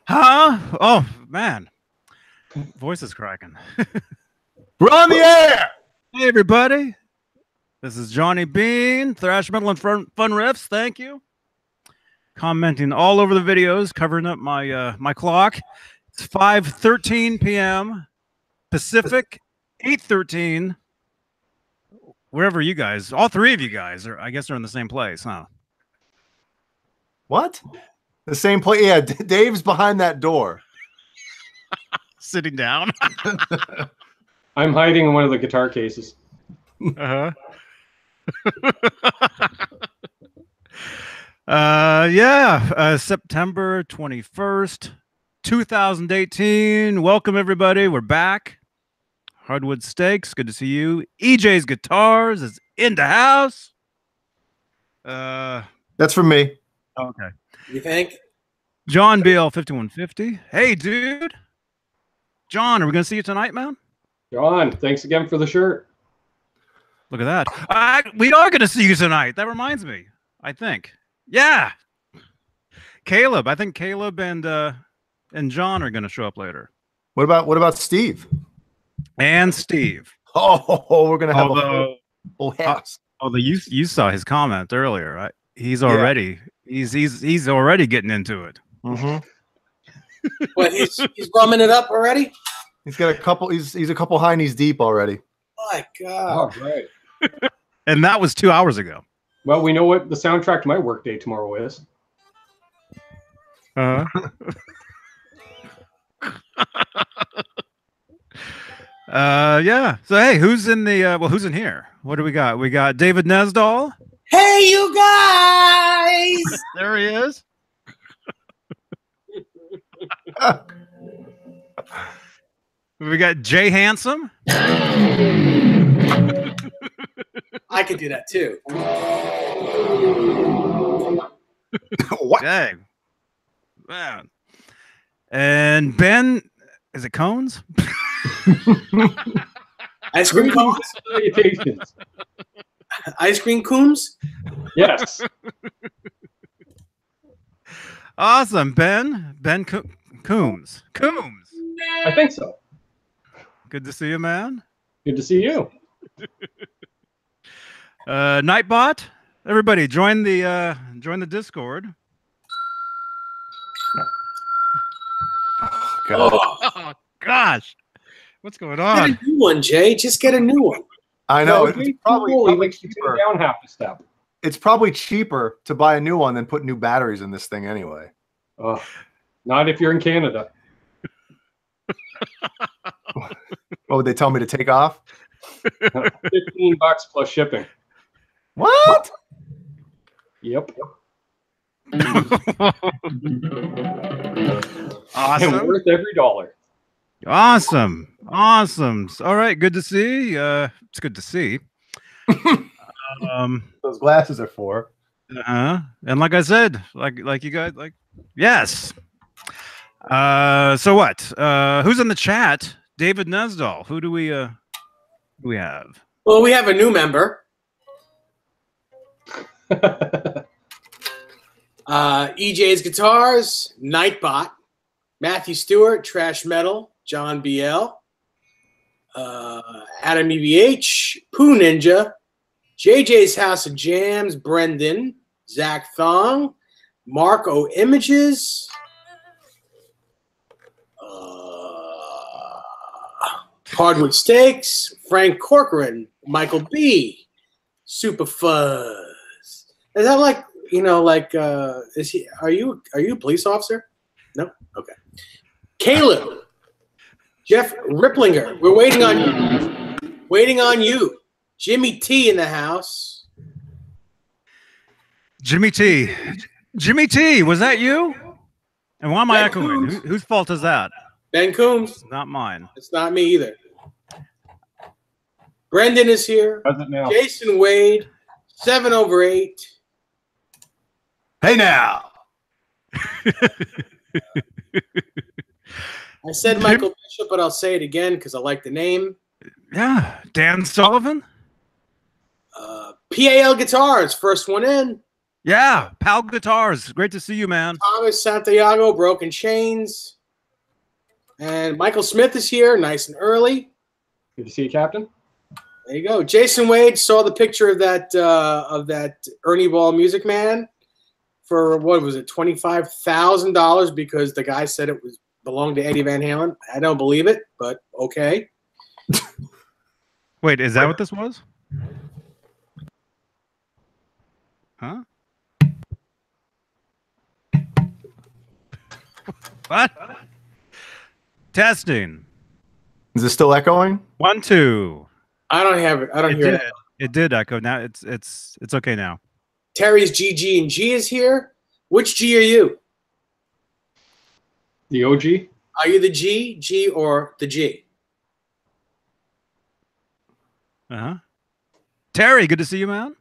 Huh? Oh, man. Voice is cracking. We're on the air! Hey, everybody. This is Johnny Beane, Thrash Metal and Fun Riffs. Thank you. Commenting all over the videos, covering up my my clock. It's 5:13 p.m. Pacific, 8:13. Wherever you guys, all three of you guys, are, I guess, are in the same place, huh? What? The same place? Yeah, Dave's behind that door. Sitting down. I'm hiding in one of the guitar cases. Uh-huh. September 21st, 2018. Welcome, everybody. We're back. Hardwood Steaks, good to see you. EJ's Guitars is in the house. That's from me. Okay. You think? John BL 5150. Hey, dude. John, are we going to see you tonight, man? John, thanks again for the shirt. Look at that. We are going to see you tonight. That reminds me. I think. Yeah. Caleb. I think Caleb and John are going to show up later. What about Steve? And Steve. Oh, we're going to have a full house. You saw his comment earlier, right? He's already he's already getting into it. Mm-hmm. What, he's rumming it up already? He's got a couple. He's a couple high knees deep already. My God! Oh, right. And that was 2 hours ago. Well, we know what the soundtrack to my workday tomorrow is. Yeah. So hey, who's in the who's in here? What do we got? We got David Nesdall. Hey, you guys! There he is. We got Jay Handsome. I could do that too. What? Dang. Man. And Ben, is it Cones? Ice cream cones? Salutations. Ice cream Coombs? Yes. Awesome, Ben. Ben Coombs. Coombs. I think so. Good to see you, man. Good to see you. Nightbot. Everybody, join the Discord. Oh gosh, what's going on? Get a new one, Jay. Just get a new one. I know. No, It's probably cheaper. Down half a step. It's probably cheaper to buy a new one than put new batteries in this thing anyway. Not if you're in Canada. What would they tell me to take off? $15 plus shipping. What? Yep. Awesome. And worth every dollar. Awesome. All right, good to see. It's good to see. Those glasses are for. And like I said, like you guys, yes. So what? Who's in the chat? David Nesdall. Who do we have? Well, we have a new member. EJ's Guitars, Nightbot, Matthew Stewart, Trash Metal, John BL, Adam EVH, Pooh Ninja, JJ's House of Jams, Brendan, Zach Thong, Marco Images, Hardwood Steaks, Frank Corcoran, Michael B, Super Fuzz. Is that like, is he? Are you a police officer? No? Okay. Caleb, Jeff Ripplinger. We're waiting on you. Waiting on you. Jimmy T in the house. Jimmy T. Jimmy T, was that you? And why am I echoing? Whose fault is that? Ben Coombs. It's not mine. It's not me either. Brendan is here. How's it now? Jason Wade. 7/8. Hey now. I said Michael Bishop, but I'll say it again because I like the name. Yeah. Dan Sullivan. PAL Guitars, first one in. Yeah, Pal Guitars. Great to see you, man. Thomas Santiago, Broken Chains. And Michael Smith is here, nice and early. Good to see you, Captain. There you go. Jason Wade saw the picture of that Ernie Ball Music Man for what was it, $25,000 because the guy said it belonged to Eddie Van Halen. I don't believe it, but okay. Wait, is that what this was? Huh? What? Testing. Is it still echoing? 1, 2. I don't have it. I don't hear it. It did echo. Now it's okay now. Terry's GG and G is here. Which G are you? The OG? Are you the G, or the G? Uh-huh. Terry, good to see you, man.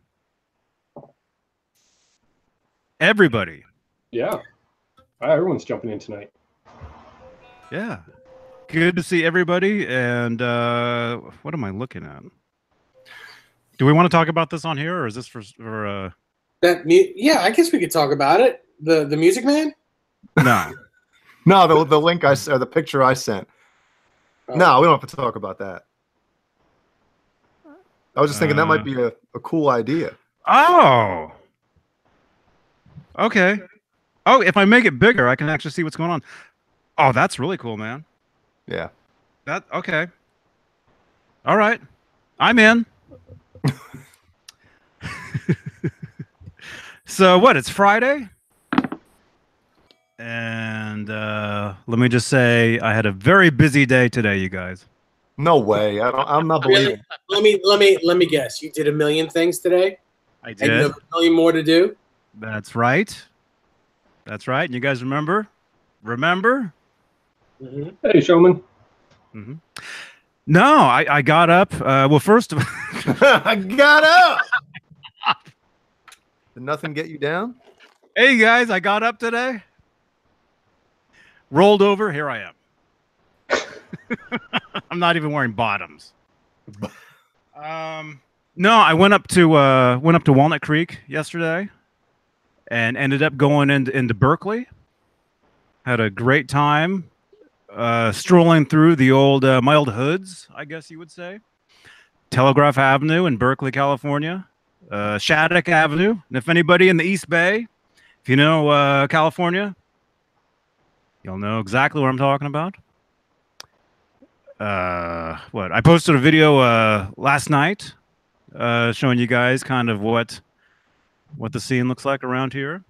Everybody. Yeah. Everyone's jumping in tonight. Yeah. Good to see everybody. And what am I looking at? Do we want to talk about this on here, or is this for yeah, I guess we could talk about it. The Music Man? No. No, the link or the picture I sent. Oh. No, we don't have to talk about that. I was just thinking that might be a cool idea. Oh. Okay. Oh, if I make it bigger, I can actually see what's going on. Oh, that's really cool, man. Yeah. Okay. All right. I'm in. So what? It's Friday. And let me just say I had a very busy day today, you guys. No way. I'm not believing. Let me guess. You did a million things today? I did. And you have a million more to do? That's right. That's right. And you guys remember? Remember? Mm-hmm. Hey, showman. Mm-hmm. No, I got up. Well, first of all, I got up. Did nothing get you down? hey guys, I got up today. Rolled over. Here I am. I'm not even wearing bottoms. No, I went up to Walnut Creek yesterday, and ended up going into Berkeley. Had a great time. Strolling through the old mild hoods, I guess you would say. Telegraph Avenue in Berkeley, California. Shattuck Avenue. And if anybody in the East Bay, if you know California, you'll know exactly what I'm talking about. What? I posted a video last night showing you guys kind of what the scene looks like around here.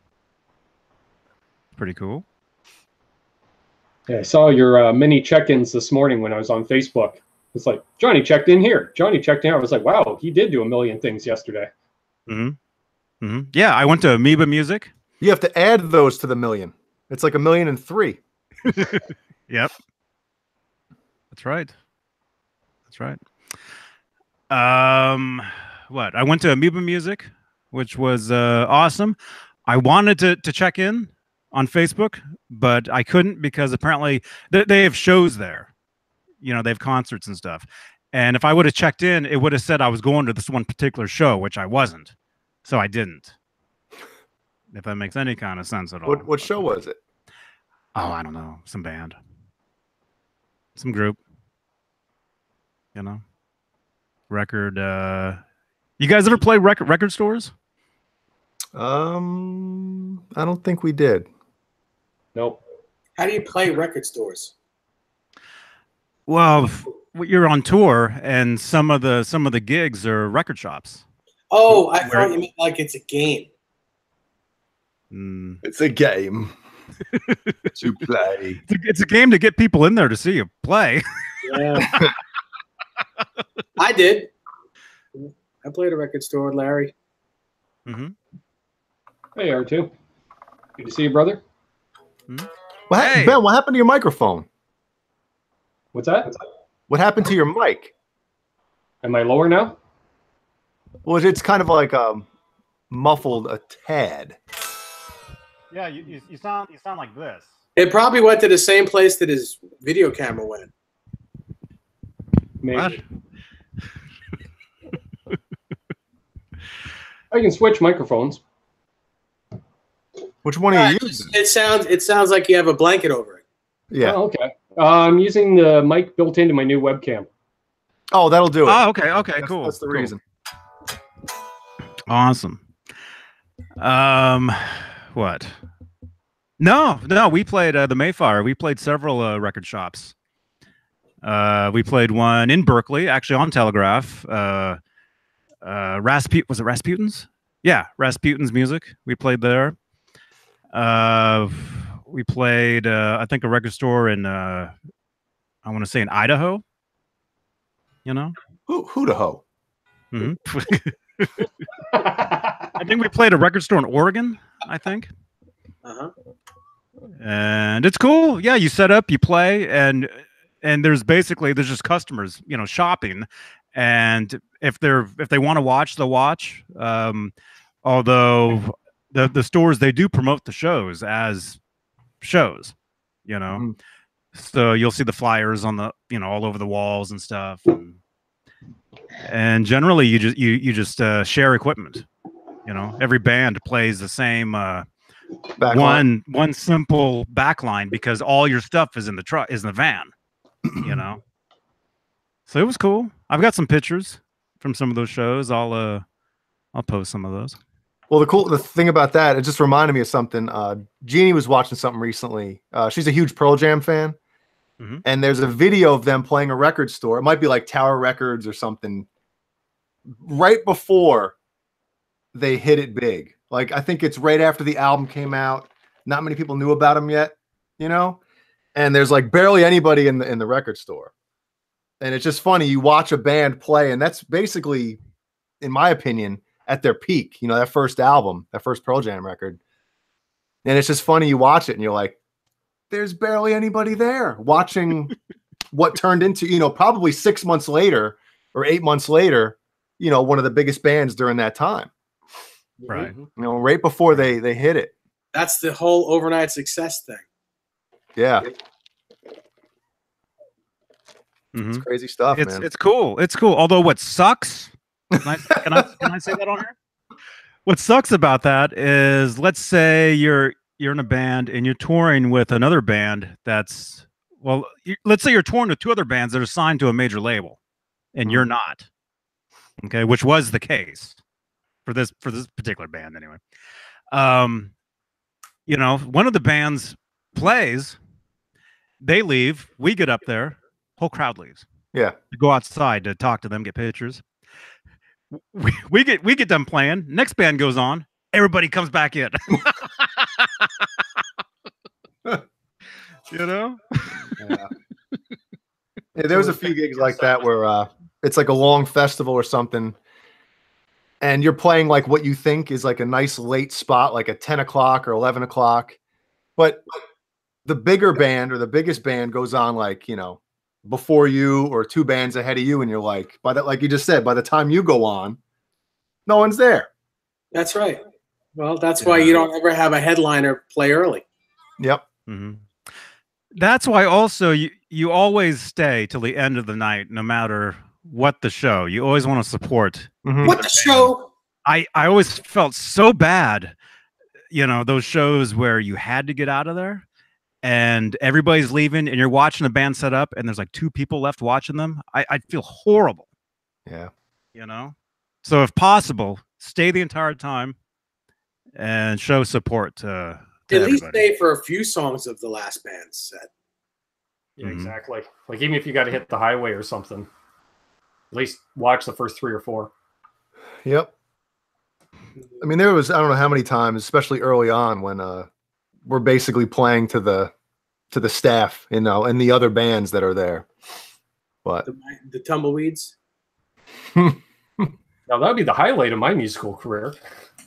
Pretty cool. Yeah, I saw your mini check-ins this morning when I was on Facebook. It's like, Johnny checked in here. Johnny checked in. I was like, wow, he did do a million things yesterday. Mm-hmm. Mm-hmm. Yeah, I went to Amoeba Music. You have to add those to the million. It's like 1,000,003. Yep. That's right. That's right. What? I went to Amoeba Music, which was awesome. I wanted to check in on Facebook, but I couldn't because apparently they have shows there. You know, they have concerts and stuff. And if I would have checked in, it would have said I was going to this one particular show, which I wasn't. So I didn't. If that makes any kind of sense at all. What show was it? Oh, I don't know. Some band. Some group. You know? Record. You guys ever play record stores? I don't think we did. Nope. How do you play record stores? Well, you're on tour, and some of the gigs are record shops. Oh, I thought you meant like it's a game. It's a game to play. It's a game to get people in there to see you play. Yeah. I did. I played a record store, Larry. Mm-hmm. Hey, R2. Good to see you, brother. Well, hey. Ben, what happened to your microphone? What's that? What happened to your mic? Am I lower now? Well, it's kind of like muffled a tad. Yeah, you sound like this. It probably went to the same place that his video camera went. Maybe. I can switch microphones. Which one are you using? It sounds like you have a blanket over it. Yeah. Oh, okay. I'm using the mic built into my new webcam. Oh, that'll do it. Oh, okay, okay, cool. That's the cool. reason. Awesome. What? No, we played the Mayflower. We played several record shops. We played one in Berkeley, actually on Telegraph. Was it Rasputin's? Yeah, Rasputin's Music. We played there. We played, I think, a record store in, I want to say in Idaho. You know? Who-da-ho? Mm-hmm. I think we played a record store in Oregon, I think. Uh-huh. And it's cool. Yeah, you set up, you play, and there's just customers, shopping. And if they want to watch, they'll watch. Although the stores, they do promote the shows as shows, Mm-hmm. So you'll see the flyers on the, all over the walls and stuff. And generally you just share equipment. Every band plays the same one simple backline because all your stuff is in the van. So it was cool. I've got some pictures from some of those shows. I'll post some of those. Well, the thing about that, it just reminded me of something. Jeannie was watching something recently. She's a huge Pearl Jam fan. Mm-hmm. And there's a video of them playing a record store. It might be like Tower Records or something. Right before they hit it big. Like, I think it's right after the album came out. Not many people knew about them yet, And there's like barely anybody in the record store. And it's just funny. You watch a band play, and that's basically, in my opinion, at their peak. That first album, that first Pearl Jam record. And it's just funny. You watch it, and you're like, there's barely anybody there watching what turned into, probably 6 months later or 8 months later, one of the biggest bands during that time. Right. Right before they hit it. That's the whole overnight success thing. Yeah. Mm-hmm. It's crazy stuff, man. It's cool. It's cool. Although what sucks, can I say that on here? What sucks about that is, let's say you're in a band and you're touring with another band let's say you're touring with two other bands that are signed to a major label, and you're not. Okay, which was the case for this particular band anyway. One of the bands plays, they leave, we get up there, whole crowd leaves. Yeah. To go outside to talk to them, get pictures. We get them playing. Next band goes on. Everybody comes back in. Yeah. There was a few gigs like that where it's like a long festival or something, and you're playing like what you think is like a nice late spot, like at 10 o'clock or 11 o'clock. But the bigger band or the biggest band goes on like, before you or two bands ahead of you, and you're like, like you just said, by the time you go on, no one's there. That's right. Well, that's why you don't ever have a headliner play early. Yep. Mm-hmm. That's why also you always stay till the end of the night, no matter what the show. You always want to support. Mm-hmm. What the show? I always felt so bad, those shows where you had to get out of there and everybody's leaving and you're watching the band set up and there's like two people left watching them. I'd feel horrible. Yeah. So if possible, stay the entire time and show support to at everybody. least stay for a few songs of the last band's set. Yeah, exactly. Like, even if you got to hit the highway or something, at least watch the first 3 or 4. Yep. I mean, there was, I don't know how many times, especially early on, when we're basically playing to the staff, and the other bands that are there. But the Tumbleweeds. Now, that would be the highlight of my musical career,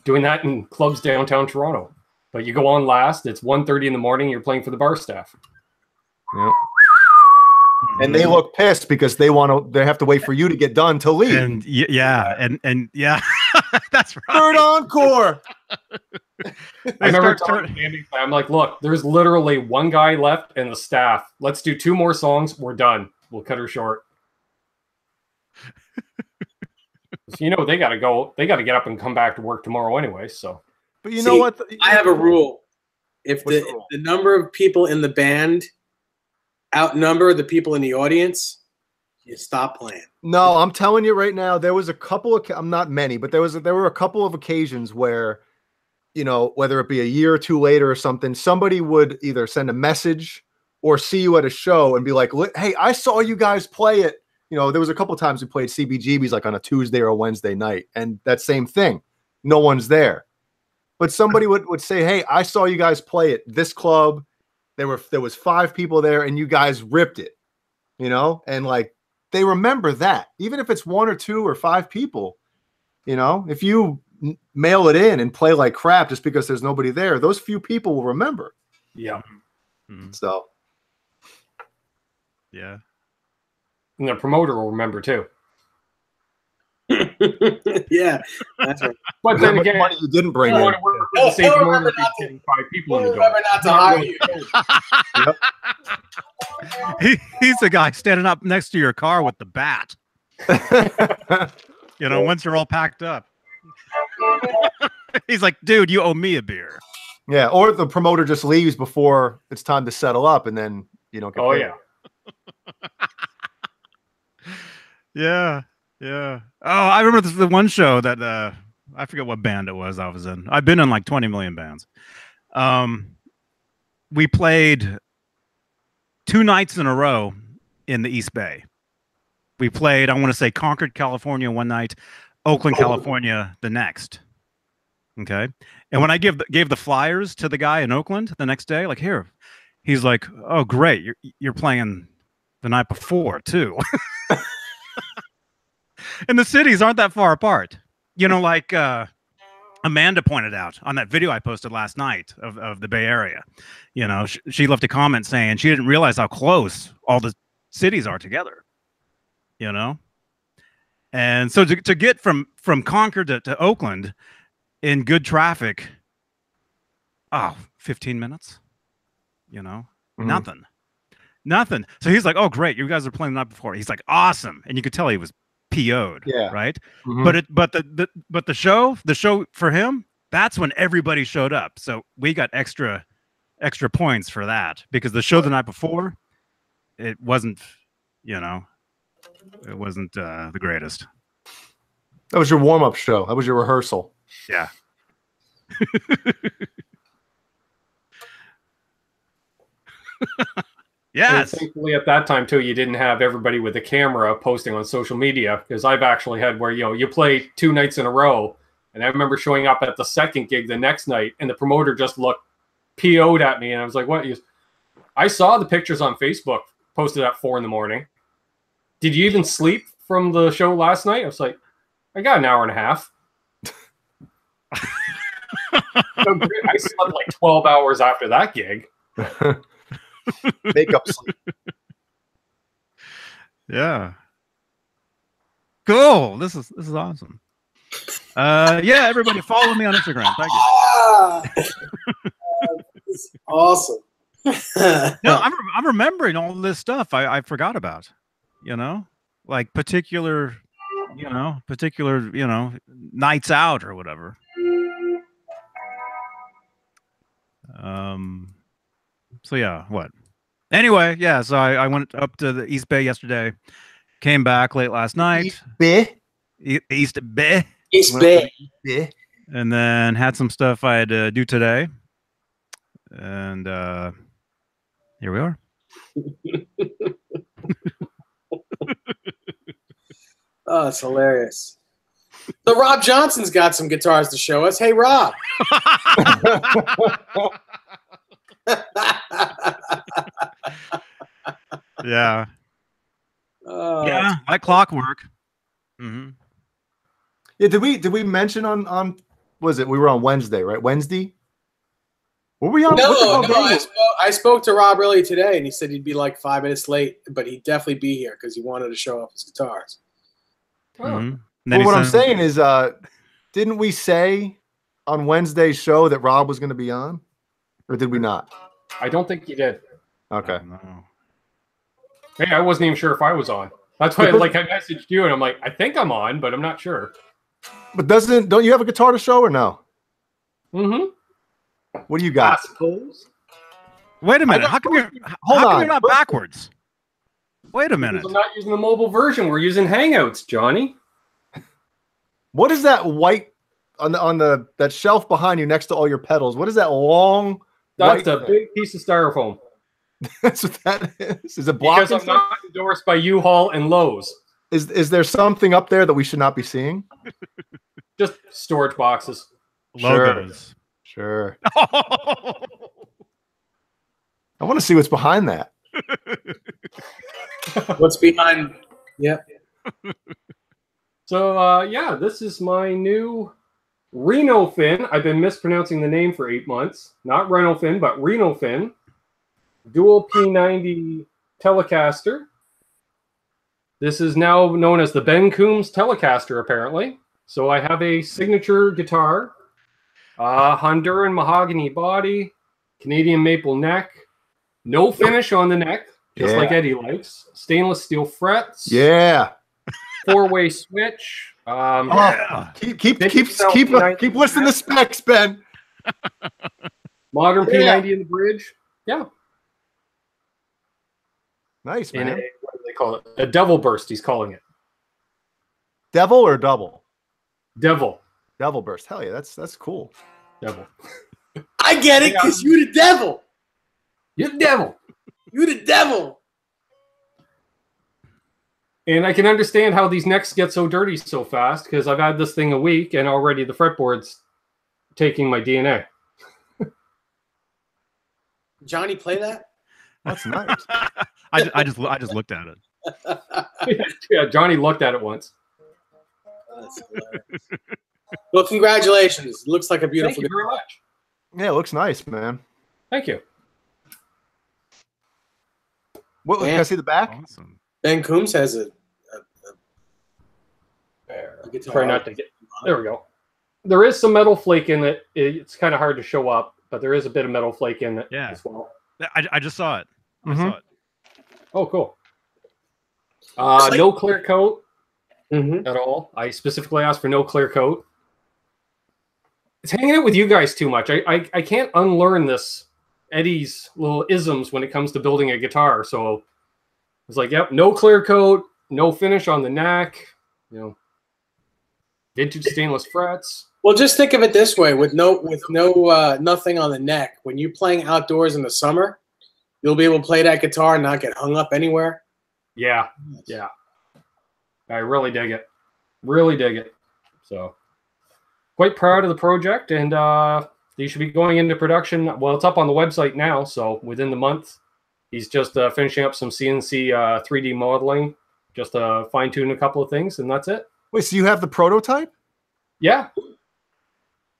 doing that in clubs downtown Toronto. But you go on last, it's 1:30 in the morning, you're playing for the bar staff. Yep. And they look pissed because they have to wait for you to get done to leave. And and yeah, that's right. Third encore. I remember telling Andy, I'm like, look, there's literally one guy left and the staff. Let's do 2 more songs. We're done. We'll cut her short. They got to go. They got to get up and come back to work tomorrow anyway. So, but you know what? I have a rule. if the number of people in the band outnumber the people in the audience, you stop playing. No, I'm telling you right now, there was a couple of, I'm not many, but there were a couple of occasions where, you know, whether it be a year or two later or something, somebody would either send a message or see you at a show and be like, hey, I saw you guys play it. You know, there was a couple of times we played CBGB's like on a Tuesday or a Wednesday night, and that same thing. No one's there. But somebody would say, hey, I saw you guys play at this club. There was 5 people there and you guys ripped it, you know? And like, they remember that. Even if it's 1 or 2 or 5 people, you know, if you mail it in and play like crap just because there's nobody there, those few people will remember. Yeah. So. Yeah. And the promoter will remember too. Yeah, that's right. But then again, money you didn't bring in. He'll remember not to hire you. Yep. He's the guy standing up next to your car with the bat. You know, once you're all packed up. He's like, dude, you owe me a beer. Yeah, or the promoter just leaves before it's time to settle up, and then you don't get paid. Yeah. Yeah. Yeah. Oh, I remember the one show that I forget what band it was I was in. I've been in like 20 million bands. We played 2 nights in a row in the East Bay. We played, I want to say, Concord, California one night, Oakland, California the next. Okay. And when I gave the flyers to the guy in Oakland the next day, like, here, he's like, oh, great. You're playing the night before too. And the cities aren't that far apart. You know, like Amanda pointed out on that video I posted last night of the Bay Area. You know, she left a comment saying she didn't realize how close all the cities are together. You know? And so to get from Concord to Oakland in good traffic, 15 minutes, you know, nothing. So he's like, oh, great. You guys are playing the night before. He's like, awesome. And you could tell he was PO'd, right? But the show for him, that's when everybody showed up. So we got extra points for that, because the show the night before, it wasn't, you know, it wasn't the greatest. That was your warm-up show. That was your rehearsal. Yeah. Yes. And thankfully, at that time too, you didn't have everybody with a camera posting on social media, because I've actually had where, you know, you play 2 nights in a row, and I remember showing up at the second gig the next night, and the promoter just looked PO'd at me, and I was like, "What?" I saw the pictures on Facebook posted at 4 in. Did you even sleep from the show last night? I was like, I got an hour and a half. I slept like 12 hours after that gig. Make up sleep. Yeah. Cool. This is awesome. Yeah, everybody follow me on Instagram. Thank you. It's awesome. No, I'm remembering all this stuff I forgot about. You know, like particular nights out or whatever. So yeah, what? Anyway, yeah, so I went up to the East Bay yesterday, came back late last night. East Bay? East Bay. East Bay. And then had some stuff I had to do today. And here we are. Oh, it's hilarious. So Rob Johnson's got some guitars to show us. Hey, Rob. Yeah. Yeah, like clockwork. Yeah, did we mention on was it we were on Wednesday, right? Wednesday? Were we on? No, I spoke to Rob earlier today, and he said he'd be like 5 minutes late, but he'd definitely be here because he wanted to show off his guitars. Well, what I'm saying is, didn't we say on Wednesday's show that Rob was going to be on, or did we not? I don't think you did. Okay. Hey, I wasn't even sure if I was on. That's why I messaged you, and I'm like, I think I'm on, but I'm not sure. But don't you have a guitar to show or no? Mm-hmm. What do you got? I suppose. Wait a minute. How come you're not backwards? Wait a minute. I'm not using the mobile version. We're using Hangouts, Johnny. What is that white on that shelf behind you next to all your pedals? What is that long? That's a big piece of styrofoam. That's what that is. Is it blocking? Because I'm not endorsed by U-Haul and Lowe's. Is there something up there that we should not be seeing? Just storage boxes. Logos. Sure. I want to see what's behind that. What's behind? Yeah. So, yeah, this is my new Reno Fin. I've been mispronouncing the name for 8 months. Not Reno Fin, but Reno Fin. Dual P90 Telecaster. This is now known as the Ben Coombs Telecaster, apparently. So I have a signature guitar, Honduran mahogany body, Canadian maple neck, no finish on the neck, just like Eddie likes. Stainless steel frets. Yeah. 4-way switch. Keep listening to specs, Ben. Modern P90 in the bridge. Yeah. Nice, man. What do they call it? A devil burst, he's calling it. Devil or double? Devil. Devil burst. Hell yeah, that's cool. Devil. I get it, because you the devil. You're the devil. You the devil. And I can understand how these necks get so dirty so fast, because I've had this thing a week and already the fretboard's taking my DNA. Johnny, play that? That's nice. I just looked at it. Yeah, Johnny looked at it once. That's hilarious. Well, congratulations. It looks like a beautiful Thank you very much. Yeah, it looks nice, man. Thank you. What, can I see the back? Awesome. Ben Coombs has a guitar. Try not to get. There we go. There is some metal flake in it. It's kind of hard to show up, but there is a bit of metal flake in it as well. I just saw it. I saw it. Oh, cool. No clear coat at all. I specifically asked for no clear coat. It's hanging out with you guys too much. I can't unlearn this Eddie's little isms when it comes to building a guitar. So it's like, yep, no clear coat, no finish on the neck, vintage stainless frets. Well, just think of it this way: with no nothing on the neck. When you're playing outdoors in the summer, you'll be able to play that guitar and not get hung up anywhere. Yeah, yeah. I really dig it. Really dig it. So, quite proud of the project, and these should be going into production. Well, it's up on the website now, so within the month. He's just finishing up some CNC 3D modeling, just to fine-tune a couple of things, and that's it. Wait, so you have the prototype? Yeah.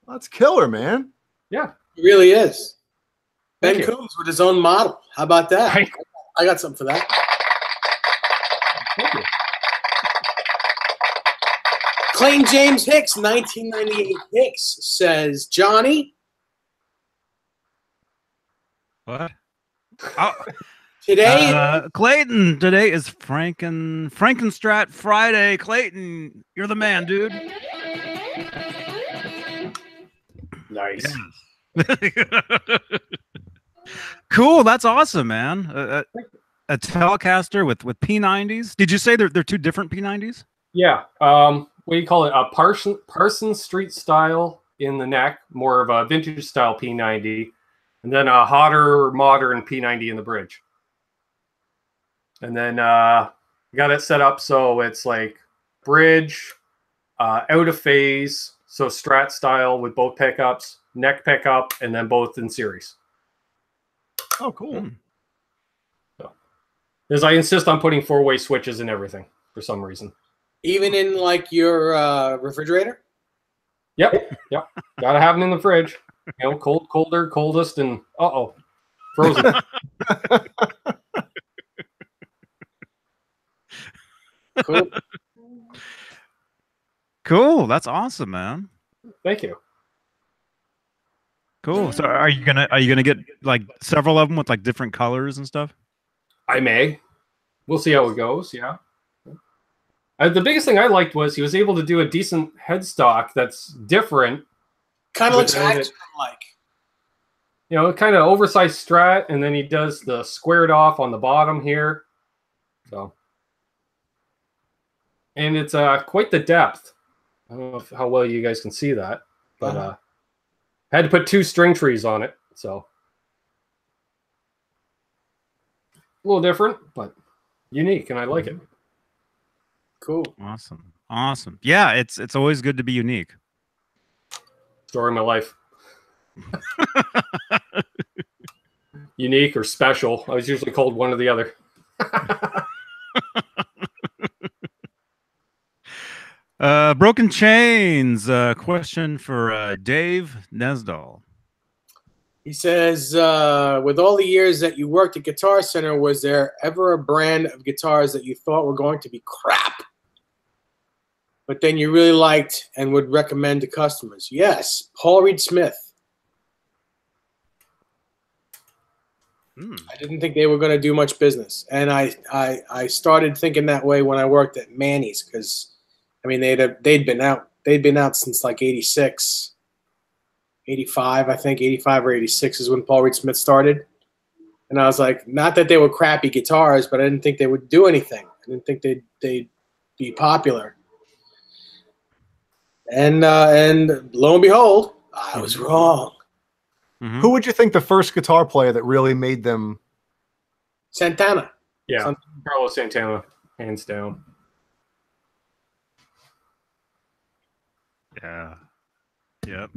That's killer, man. Yeah. It really is. Thank Ben you. Coombs with his own model. How about that? Thank I got something for that. you. Clayton James Hicks, 1998 Hicks, says, Johnny, What? Oh, today Clayton, today is Frankenstrat Friday. Clayton, you're the man, dude. Nice. Cool. That's awesome, man. A Telecaster with P90s. Did you say they're two different P90s? Yeah. What do you call it? A Parsons Street style in the neck, more of a vintage style P90, and then a hotter modern P90 in the bridge. And then got it set up so it's like bridge, out of phase, so Strat style with both pickups, neck pickup, and then both in series. Oh, cool. So, as I insist on putting 4-way switches and everything for some reason. even in like your refrigerator? Yep. Gotta have them in the fridge. Colder, coldest, and frozen. Cool. Cool. That's awesome, man. Thank you. Cool. So are you gonna get like several of them with like different colors and stuff? I may. We'll see how it goes. Yeah. The biggest thing I liked was he was able to do a decent headstock that's different. Kind of looks like. you know, kind of oversized Strat, and then he does the squared off on the bottom here. So, and it's quite the depth. I don't know how well you guys can see that, but had to put 2 string trees on it, so a little different, but unique, and I like it. Cool. Awesome. Awesome. Yeah, it's always good to be unique. Story of my life. Unique or special. I was usually called one or the other. Broken Chains. Question for Dave Nesdall. He says, with all the years that you worked at Guitar Center, was there ever a brand of guitars that you thought were going to be crap, but then you really liked and would recommend to customers? Yes, Paul Reed Smith. I didn't think they were going to do much business, and I started thinking that way when I worked at Manny's, because I mean they'd been out since like 86, 85, I think 85 or 86 is when Paul Reed Smith started, and I was like, not that they were crappy guitars, but I didn't think they would do anything. I didn't think they'd be popular, and lo and behold, I was wrong. Who would you think the first guitar player that really made them? Santana. Yeah, Carlos Santana, hands down. Yeah. Yep.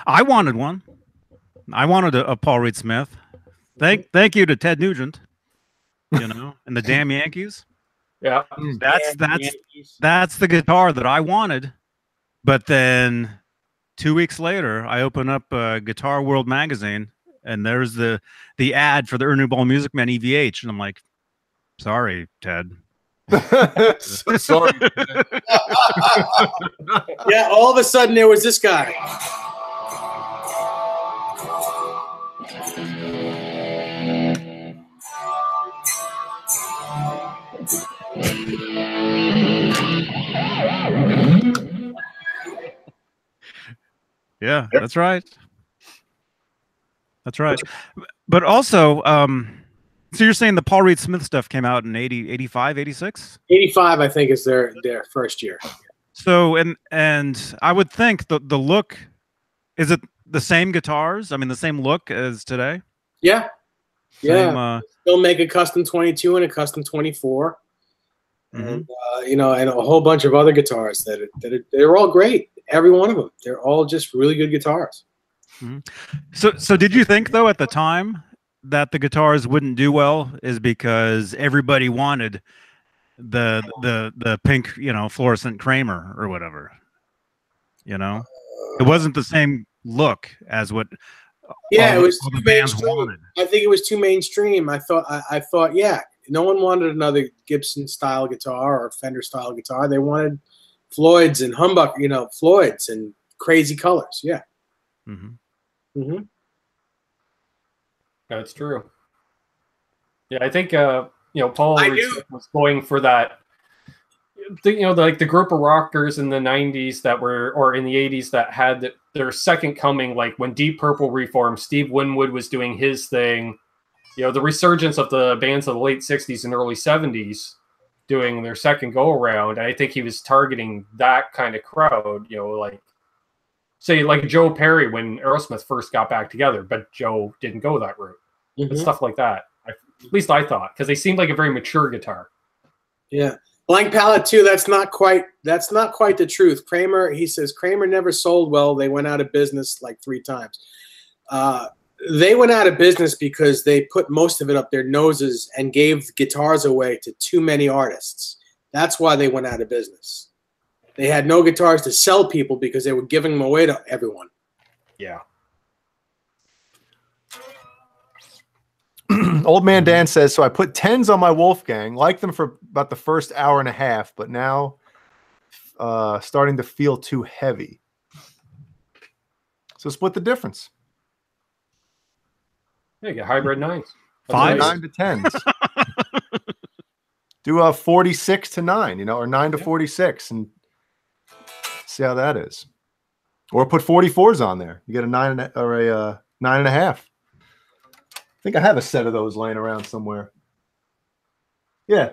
I wanted one. I wanted a Paul Reed Smith. Thank you to Ted Nugent, you know, and the damn Yankees. Yeah. That's the guitar that I wanted. But then 2 weeks later, I open up Guitar World magazine, and there's the ad for the Ernie Ball Music Man EVH, and I'm like, sorry, Ted. Sorry. Yeah, all of a sudden there was this guy. Yeah, that's right. That's right. But also, so you're saying the Paul Reed Smith stuff came out in 80, 85, 86? 85, I think, is their first year. So, and I would think the look, is it the same guitars? I mean, the same look as today? Yeah. Same, yeah. Still make a custom 22 and a custom 24. And, you know, and a whole bunch of other guitars they're all great. Every one of them. They're all just really good guitars. So did you think, though, at the time that the guitars wouldn't do well is because everybody wanted the pink, you know, fluorescent Kramer or whatever? You know, it wasn't the same look as what it was too mainstream. I think it was too mainstream. I thought, yeah, no one wanted another Gibson style guitar or Fender style guitar. They wanted Floyd's and humbucker, you know, Floyd's and crazy colors. Yeah. That's true. Yeah, I think you know, Paul was going for that. You know, like the group of rockers in the 90s that were, or in the 80s that had their second coming, like when Deep Purple reformed, Steve Winwood was doing his thing. You know, the resurgence of the bands of the late 60s and early 70s doing their second go around. I think he was targeting that kind of crowd, you know, like say like Joe Perry when Aerosmith first got back together, but Joe didn't go that route. And stuff like that. At least I thought, because they seemed like a very mature guitar. Yeah. Blank Palette too. That's not quite the truth. Kramer, he says Kramer never sold well. They went out of business like 3 times. They went out of business because they put most of it up their noses and gave guitars away to too many artists. That's why they went out of business. They had no guitars to sell people because they were giving them away to everyone. Yeah. Old Man Dan says, so I put 10s on my Wolfgang, liked them for about the first hour and a half, but now starting to feel too heavy. So split the difference. Yeah, you get hybrid 9s. 9 to 10s. Do a 46 to 9, you know, or 9 to 46 and see how that is. Or put 44s on there. You get a 9 or a 9.5. think I have a set of those laying around somewhere. Yeah.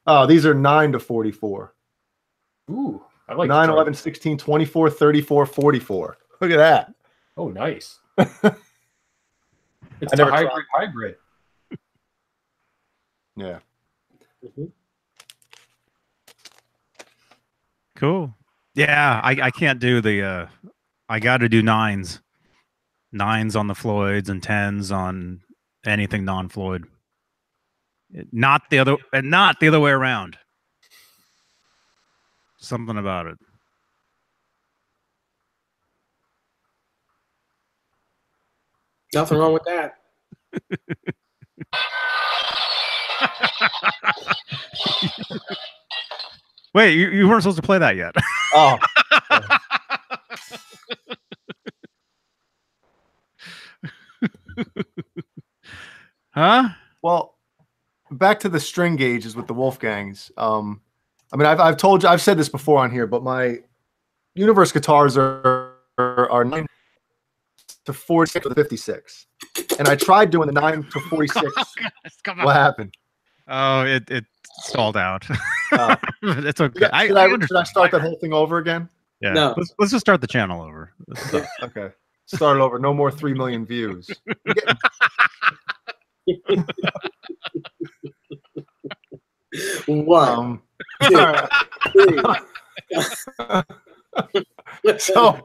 Oh, these are 9 to 44. Ooh, I like 9, 11, 16, 24, 34, 44. Look at that. Oh, nice. It's I a never hybrid. Yeah. Cool. Yeah, I can't do the I got to do 9s. 9s on the Floyds and 10s on anything non-Floyd. Not the other way around. Something about it. Nothing wrong with that. Wait, you weren't supposed to play that yet. Oh. Huh? Well, back to the string gauges with the Wolfgangs. I mean, I've said this before on here, but my Universe guitars are 9 to 46 to 56, and I tried doing the 9 to 46. What happened? Oh, it stalled out. It's okay. Should I start that whole thing over again? Yeah. No. Let's just start the channel over. Okay. Start it over. No more 3 million views. One. So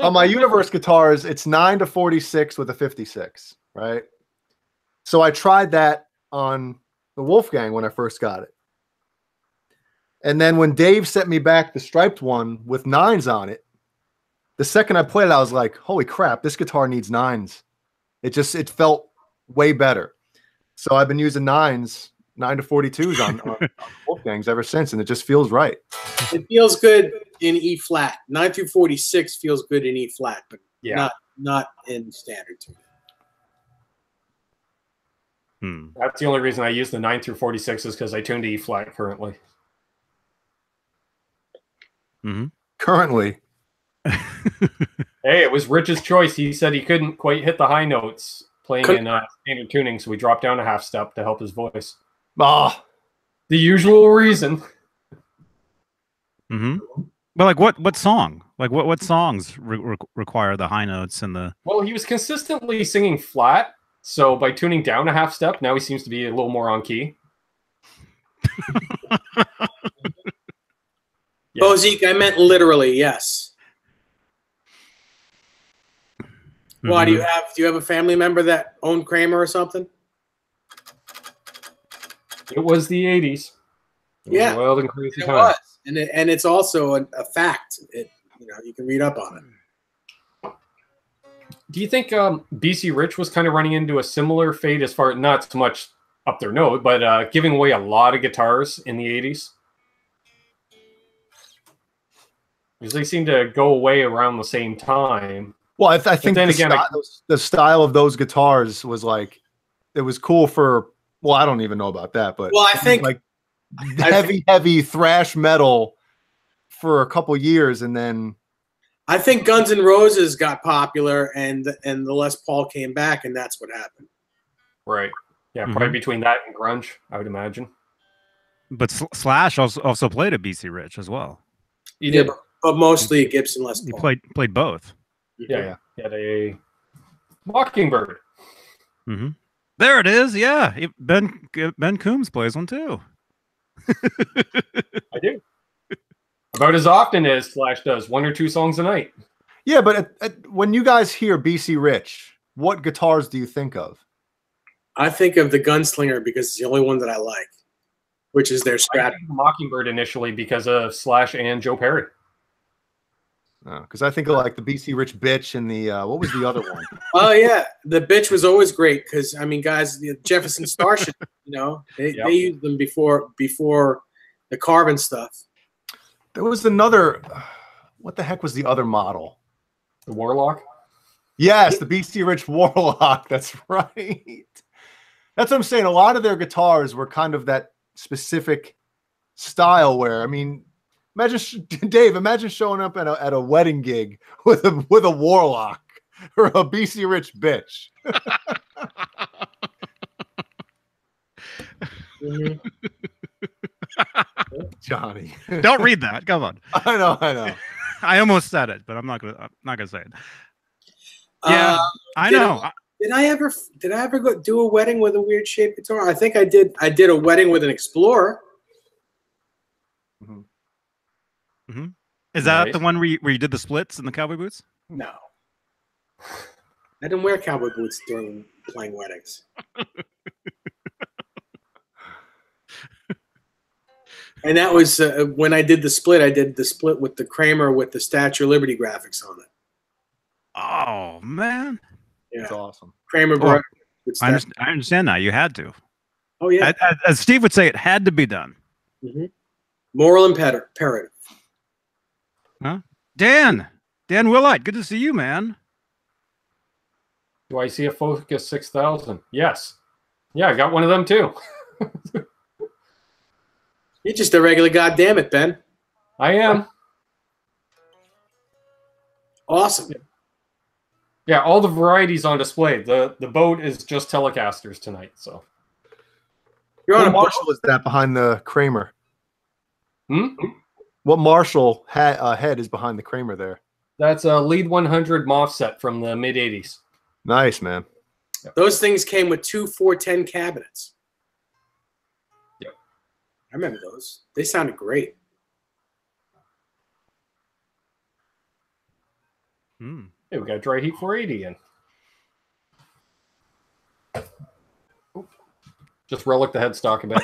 on my Universe guitars, it's 9 to 46 with a 56, right? So I tried that on the Wolfgang when I first got it. And then when Dave sent me back the striped one with 9s on it, the second I played it, I was like, holy crap, this guitar needs 9s. It felt way better. So I've been using 9s, 9 to 42s on Wolfgangs ever since, and it just feels right. It feels good in E flat. 9 through 46 feels good in E flat, but not in standard tuning. That's the only reason I use the 9 through 46 is because I tune to E flat currently. Currently. Hey, it was Rich's choice. He said he couldn't quite hit the high notes playing in standard tuning, so we dropped down a half step to help his voice. Ah, the usual reason. But like what song? Like what songs require the high notes and the? Well, he was consistently singing flat, so by tuning down a half step, now he seems to be a little more on key. Yeah. Oh, Zeke, I meant literally, yes. Why do you have a family member that owned Kramer or something? It was the 80s. Yeah, wild and crazy it time. was, and it's also a fact. You can read up on it. Do you think BC Rich was kind of running into a similar fate as far not so much up their note, but giving away a lot of guitars in the 80s? Because they seem to go away around the same time. Well, I think the style of those guitars was like, it was cool for, well, I don't even know about that, but well, I think like heavy thrash metal for a couple years, and then I think Guns N' Roses got popular, and the Les Paul came back, and that's what happened. Right. Yeah, probably between that and grunge, I would imagine. But Slash also played a BC Rich as well. He did, but mostly Gibson Les Paul. He played both. Yeah. He had a Mockingbird. There it is. Yeah, Ben Coombs plays one too. I do. About as often as Slash does, 1 or 2 songs a night. Yeah, but when you guys hear BC Rich, what guitars do you think of? I think of the Gunslinger because it's the only one that I like, which is their Strat. I think Mockingbird initially because of Slash and Joe Perry. Because I think of like the BC Rich Bitch and the what was the other one? Oh yeah, the Bitch was always great because I mean, guys, the Jefferson Starship, they used them before the carbon stuff. There was another. What the heck was the other model? The Warlock. Yes, the BC Rich Warlock. That's right. That's what I'm saying. A lot of their guitars were kind of that specific style where, I mean, imagine Dave. Imagine showing up at a wedding gig with a Warlock or a BC Rich Bitch. Mhm. Johnny. Don't read that. Come on. I know. I almost said it, but I'm not gonna say it. Yeah, I know. Did I ever go do a wedding with a weird shaped guitar? I think I did. I did a wedding with an Explorer. Mm-hmm. Is that Nice. the one where you did the splits and the cowboy boots? No, I didn't wear cowboy boots during playing weddings. And that was when I did the split. I did the split with the Kramer with the Statue of Liberty graphics on it. Oh man, Yeah, That's awesome. Kramer. Oh, with I understand now. You had to. Oh yeah. As Steve would say, it had to be done. Mm-hmm. Moral imperative. Huh? Dan Willite, good to see you, man. Do I see a Focus 6000? Yes. Yeah, I got one of them too. You're just a regular goddamn it, Ben. I am. Awesome. Yeah, all the varieties on display. The boat is just Telecasters tonight. So You're on What a Marshall is that behind the Kramer? Hmm? What Marshall head is behind the Kramer there? That's a Lead 100 MOFSET from the mid 80s. Nice, man. Those things came with 2 410 cabinets. Yep. I remember those. They sounded great. Hmm. Hey, we got Dry Heat 480 in. Oop. Just relic the headstock a bit.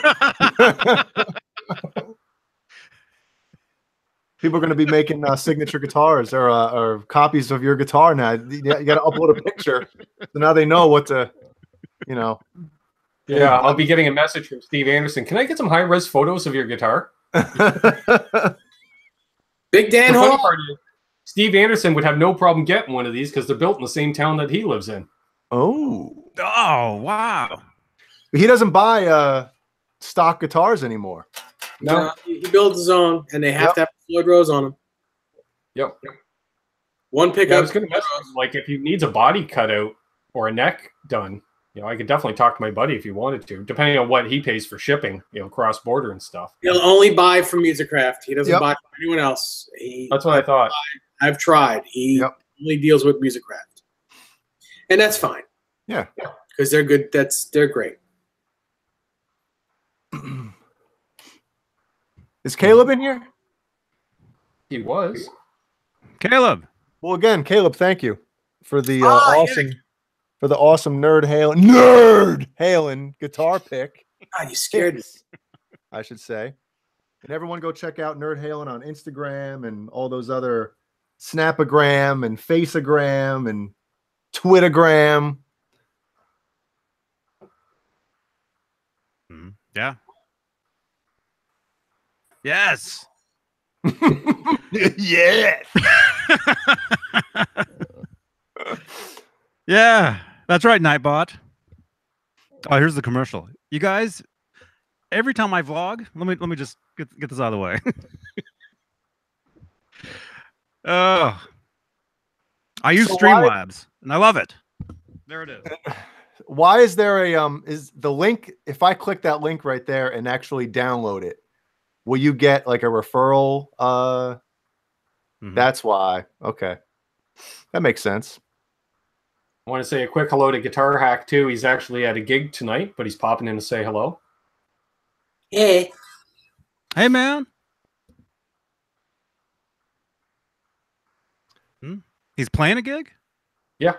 People are going to be making signature guitars or copies of your guitar now. You got to upload a picture, so now they know what to, you know. Yeah, I'll be getting a message from Steve Anderson. Can I get some high-res photos of your guitar? Big Dan The funny Hall. part is, Steve Anderson would have no problem getting one of these because they're built in the same town that he lives in. Oh, wow. he doesn't buy stock guitars anymore. No. He builds his own, and they have to have Floyd Rose on them. Yep. One Yeah, I pickup. was going to message him, like, if he needs a body cutout or a neck done, you know, I could definitely talk to my buddy if he wanted to, depending on what he pays for shipping, you know, cross border and stuff. He'll only buy from Musicraft. He doesn't Yep. buy from anyone else. That's what I thought. I've tried. He only deals with Musicraft, and that's fine. Yeah, because they're good. They're great. Is Caleb in here? He was. Caleb. Well, again, Caleb, thank you for the yeah. awesome nerd hailing guitar pick. God, you scared me. I should say. And everyone go check out Nerd Hailing on Instagram and all those other Snapagram and Faceagram and Twittergram. Yeah. Yes. Yes. Yeah, that's right, Nightbot. Oh, here's the commercial. You guys, every time I vlog, let me just get this out of the way. Oh, I use Streamlabs, and I love it. There it is. Why is there is the link? If I click that link right there and actually download it, will you get like a referral? That's why. Okay, that makes sense. I want to say a quick hello to Guitar Hack too. He's actually at a gig tonight, but he's popping in to say hello. Hey, man. He's playing a gig? Yeah.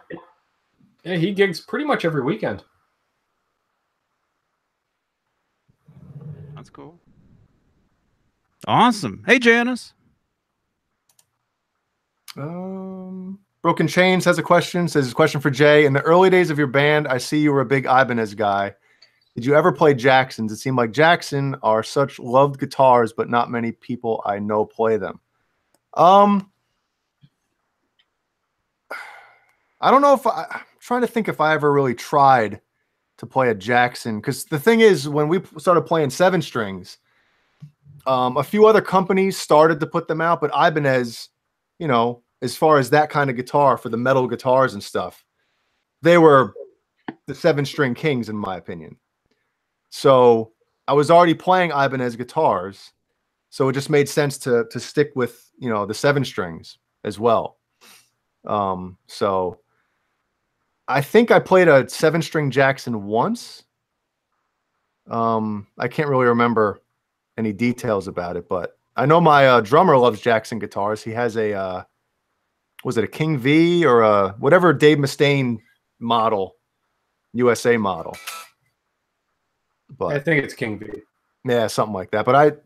Yeah, he gigs pretty much every weekend. That's cool. Awesome. Hey, Janice. Broken Chains has a question. Says a question for Jay. In the early days of your band, I see you were a big Ibanez guy. Did you ever play Jacksons? It seemed like Jackson are such loved guitars, but not many people I know play them. I don't know if I'm trying to think if I ever really tried to play a Jackson, because the thing is, when we started playing 7 strings, a few other companies started to put them out, but Ibanez, you know, as far as that kind of guitar for the metal guitars and stuff, they were the 7-string kings in my opinion. So I was already playing Ibanez guitars, so it just made sense to stick with, you know, the 7 strings as well. So I think I played a 7-string Jackson once. I can't really remember any details about it, but I know my drummer loves Jackson guitars. He has a was it a King V or a whatever Dave Mustaine model, USA model. But I think it's King V. yeah, something like that. But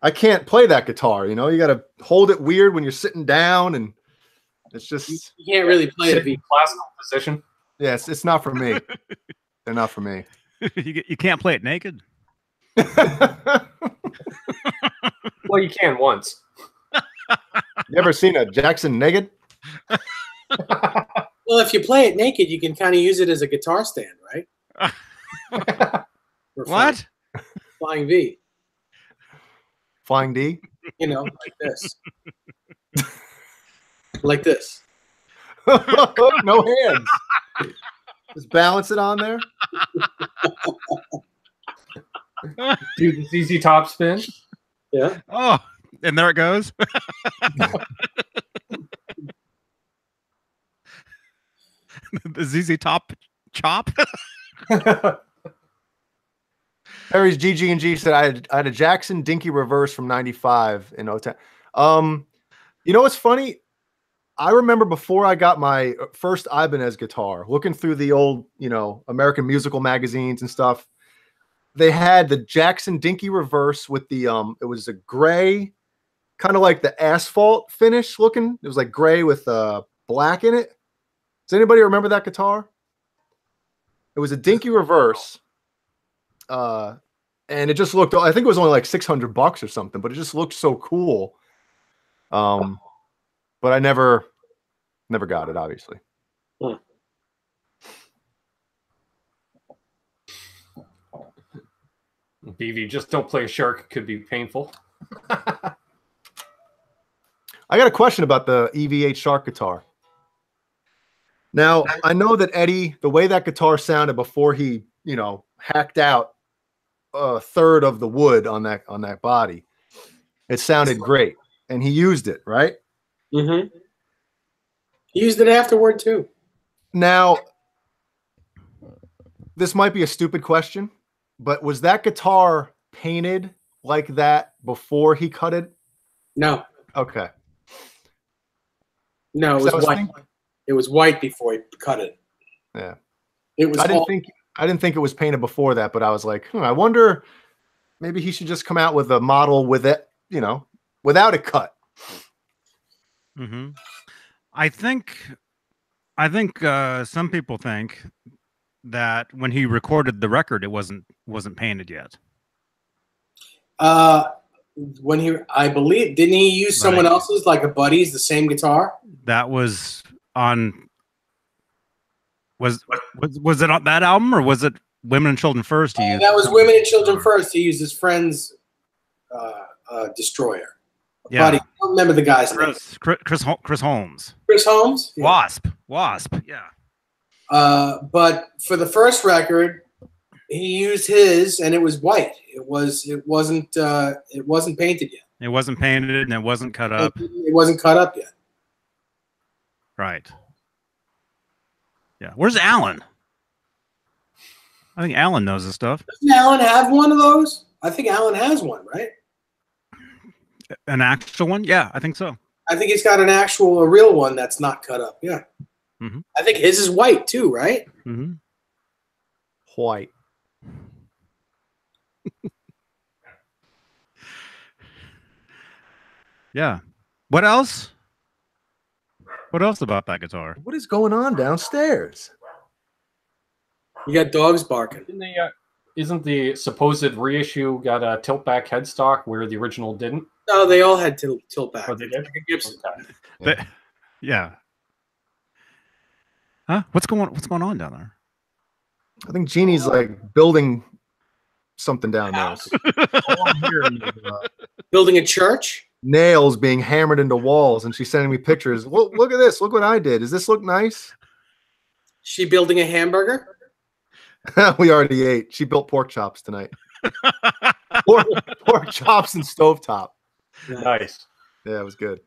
I can't play that guitar. You know, you got to hold it weird when you're sitting down, and it's just You can't really play it. Classical position. yeah, it's not for me. They're not for me. You can't play it naked. Well, you can once. You ever seen a Jackson naked? Well, if you play it naked, you can kind of use it as a guitar stand, right? For What? Flying V. Flying D? You know, like this. Like this. No hands. Just balance it on there. Do the ZZ Top spin. Yeah. Oh, and there it goes. The ZZ Top chop. Harry's GG&G said I had a Jackson Dinky Reverse from '95 in 2010. You know what's funny? I remember before I got my first Ibanez guitar, looking through the old, you know, American musical magazines and stuff, they had the Jackson Dinky Reverse with the it was a gray, kind of like the asphalt finish looking. It was like gray with black in it. Does anybody remember that guitar? It was a Dinky Reverse. And it just looked, I think it was only like $600 or something, but it just looked so cool. But I never got it, obviously. BV, just don't play a shark. It could be painful. I got a question about the EVH Shark guitar. Now, I know that Eddie, the way that guitar sounded before he, you know, hacked out a third of the wood on that body, it sounded great, and he used it, right? Mm-hmm. He used it afterward too. Now, this might be a stupid question, but was that guitar painted like that before he cut it? No. Okay. No, it was white. It was white before he cut it. Yeah. It was. I didn't think it was painted before that, but I was like, I wonder, maybe he should just come out with a model with it, you know, without a cut. Mm-hmm. I think some people think that when he recorded the record, it wasn't painted yet. When I believe, didn't he use someone else's, like a buddy's, the same guitar? That was on. Was it on that album, or was it Women and Children First? He used that was Women and Children First. He used his friend's Destroyer. Yeah. Buddy, I don't remember the guy's name. Chris Holmes. Chris Holmes. Yeah. Wasp. Yeah. But for the first record, he used his, and it was white. It wasn't painted yet. It wasn't painted, and it wasn't cut up. It wasn't cut up yet. Right. Yeah. Where's Alan? I think Alan knows this stuff. Doesn't Alan have one of those? I think Alan has one, right? An actual one? Yeah, I think so. I think he's got a real one that's not cut up. Yeah. Mm-hmm. I think his is white too, right? Mm-hmm. White. Yeah. What else? What else about that guitar? What is going on downstairs? You got dogs barking. Isn't the supposed reissue got a tilt back headstock where the original didn't? No, they all had tilt back. Oh, they did? Gibson. Okay. Yeah. Huh? What's going on down there? I think Jeannie's like building something down there. All I'm hearing is, Building a church? nails being hammered into walls, and she's sending me pictures. Look at this. Look what I did. Does this look nice? She building a hamburger? We already ate. She built pork chops tonight. Pork chops and stovetop. Nice. Yeah, it was good.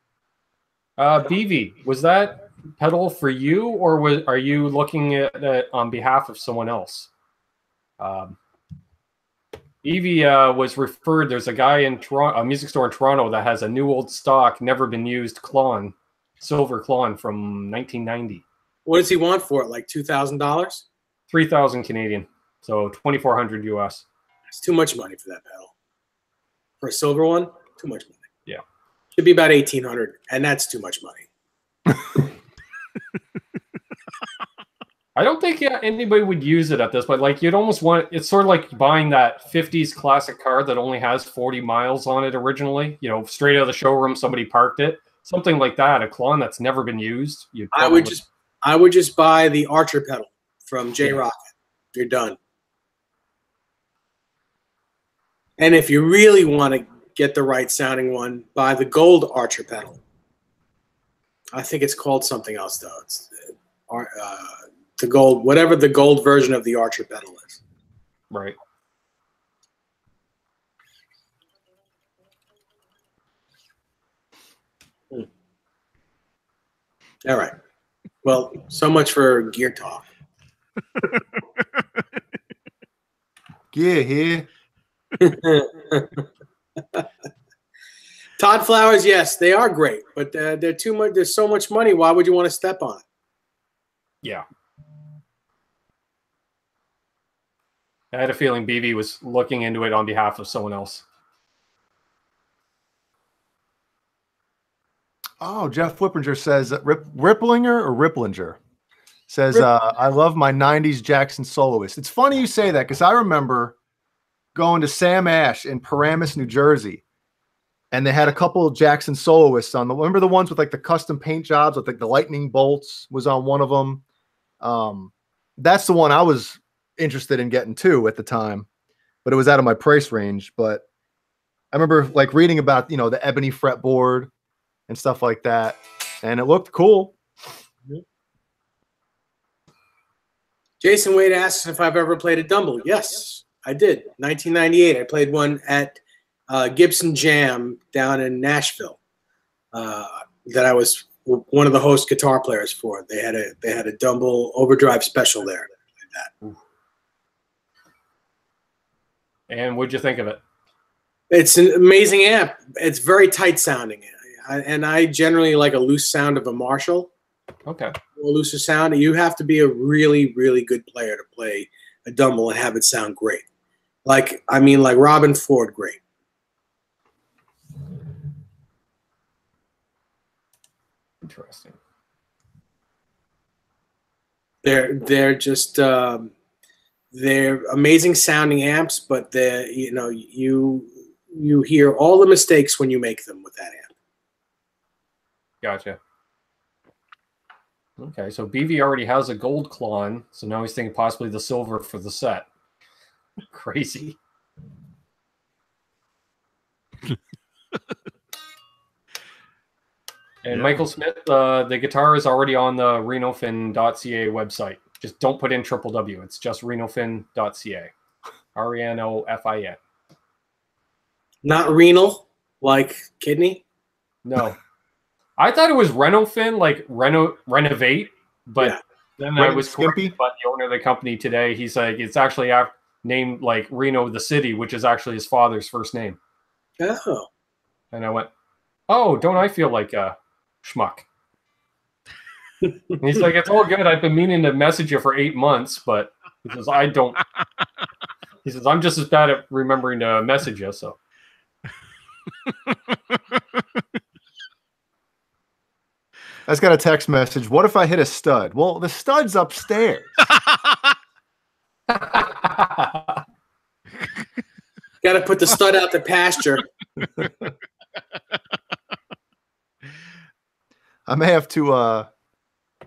BV, was that pedal for you, or are you looking at it on behalf of someone else? Evie was referred. There's a guy in Toronto, a music store in Toronto, that has a new old stock, never been used Klon, silver Klon from 1990. What does he want for it? Like $2,000? 3,000 Canadian, so 2,400 US. It's too much money for that pedal. For a silver one, too much money. Yeah, should be about 1,800, and that's too much money. I don't think anybody would use it at this point. Like, you'd almost want, it's sort of like buying that 50s classic car that only has 40 miles on it originally. You know, straight out of the showroom, somebody parked it. Something like that, a Klon that's never been used. I would just buy the Archer pedal from J Rocket. You're done. And if you really want to get the right sounding one, buy the gold Archer pedal. I think it's called something else though. It's the gold, whatever the gold version of the Archer pedal is. Right. All right. Well, so much for gear talk. Gear here. Todd Flowers, yes, they are great, but they're too much. There's so much money. Why would you want to step on it? Yeah. I had a feeling BV was looking into it on behalf of someone else. Oh, Jeff Whippinger says Ripplinger or Ripplinger says I love my 90s Jackson soloist. It's funny you say that because I remember going to Sam Ash in Paramus, New Jersey, and they had a couple of Jackson soloists on the. Remember the ones with like the custom paint jobs with like the lightning bolts was on one of them. That's the one I was interested in getting too at the time, but it was out of my price range. But I remember like reading about, you know, the ebony fretboard and stuff like that, and it looked cool. Jason Wade asks if I've ever played a Dumble. Yes, I did. 1998, I played one at Gibson Jam down in Nashville. That I was one of the host guitar players for. They had a Dumble overdrive special there. Like that. And what'd you think of it? It's an amazing amp. It's very tight sounding. And I generally like a loose sound of a Marshall. Okay. A looser sound. You have to be a really, really good player to play a Dumble and have it sound great. Like Robin Ford, great. Interesting. They're just they're amazing sounding amps, but you hear all the mistakes when you make them with that amp. Gotcha. Okay, so BV already has a gold Klon, so now he's thinking possibly the silver for the set. Crazy. And yeah. Michael Smith, the guitar is already on the renofin.ca website. Just don't put in www. It's just renofin.ca. RENOFIN. Not renal, like kidney? No. I thought it was Renofin, like renovate, but then I was corrected by the owner of the company today. He's like, it's actually named like Reno the city, which is actually his father's first name. Oh. And I went, oh, don't I feel like a schmuck? And he's like, it's all good. I've been meaning to message you for 8 months, but he says, he says, I'm just as bad at remembering to message you, so. I just got a text message. What if I hit a stud? Well, the stud's upstairs. Got to put the stud out to pasture. I may have to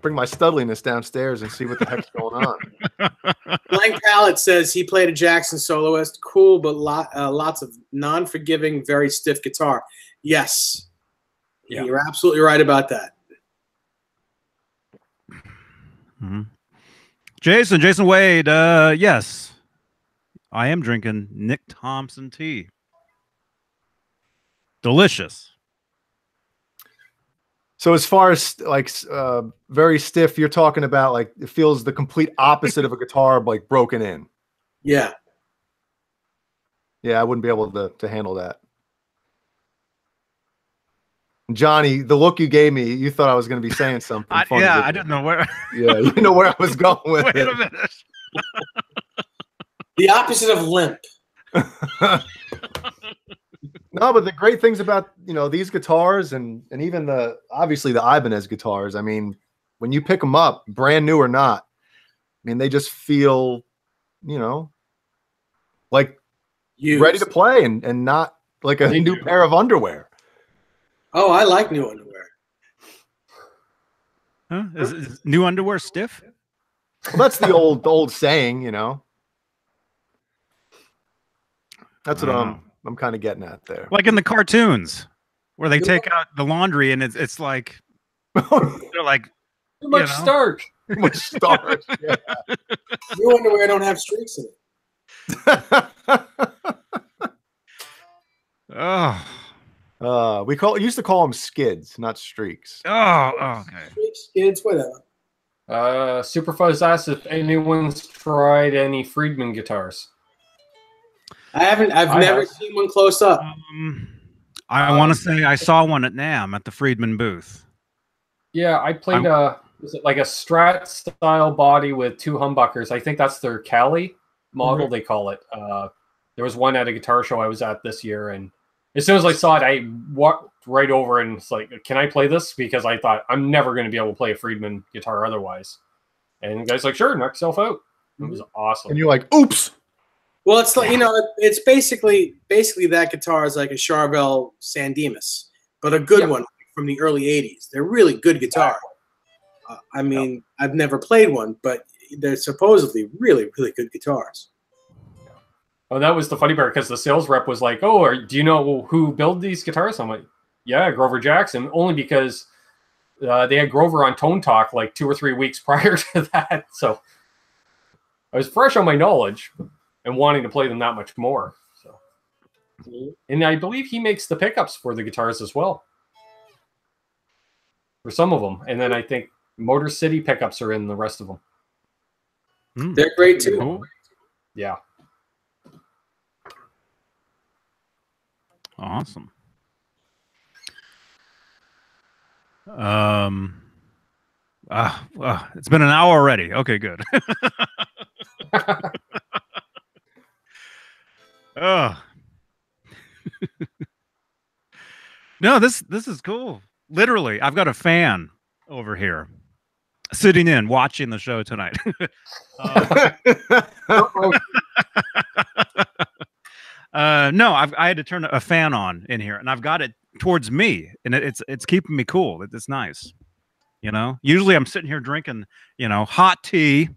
bring my studliness downstairs and see what the heck's going on. Blank Palette says he played a Jackson soloist. Cool, but lots of non-forgiving, very stiff guitar. Yes. Yeah. You're absolutely right about that. Mm-hmm. Jason Wade, yes. I am drinking Nick Thompson tea. Delicious. So as far as like very stiff, you're talking about like it feels the complete opposite of a guitar, like broken in. Yeah. Yeah, I wouldn't be able to handle that. Johnny, the look you gave me, you thought I was going to be saying something funny. Yeah, I didn't know where. Yeah, you know where I was going with Wait it. a minute. The opposite of limp. No, but the great things about, you know, these guitars and even obviously the Ibanez guitars, I mean, when you pick them up, brand new or not, I mean, they just feel, you know, like ready to play and not like a new pair of underwear. Oh, I like new underwear. Huh? Is new underwear stiff? Well, that's the old saying, you know. That's what I'm kind of getting at there. Like in the cartoons where they take out the laundry and it's like they're like too much starch. Too much starch. Yeah. New underwear don't have streaks in it. Oh. We used to call them skids, not streaks. Oh, okay. Streaks, skids, whatever. Superfuzz asks if anyone's tried any Friedman guitars. I've never seen one close up. I want to say I saw one at NAMM at the Friedman booth. Yeah, I played was it like a Strat style body with 2 humbuckers. I think that's their Cali model, they call it. There was one at a guitar show I was at this year, and as soon as I saw it, I walked right over and it's like, can I play this? Because I thought I'm never going to be able to play a Friedman guitar otherwise. And the guy's like, sure, knock yourself out. It was awesome. And you're like, oops. Well, it's like, you know, it's basically that guitar is like a Charvel San Dimas, but a good one from the early 80s. They're really good guitar. I mean, I've never played one, but they're supposedly really, really good guitars. Oh, that was the funny part because the sales rep was like, oh, do you know who built these guitars? I'm like, yeah, Grover Jackson, only because they had Grover on Tone Talk like 2 or 3 weeks prior to that. So I was fresh on my knowledge and wanting to play them that much more. So, and I believe he makes the pickups for the guitars as well. For some of them. And then I think Motor City pickups are in the rest of them. They're great too. Cool. Yeah. Awesome. It's been an hour already. Okay, good. No, this is cool. Literally, I've got a fan over here sitting in watching the show tonight. No, I had to turn a fan on in here, and I've got it towards me, and it's keeping me cool. It's nice, you know. Usually, I'm sitting here drinking, you know, hot tea,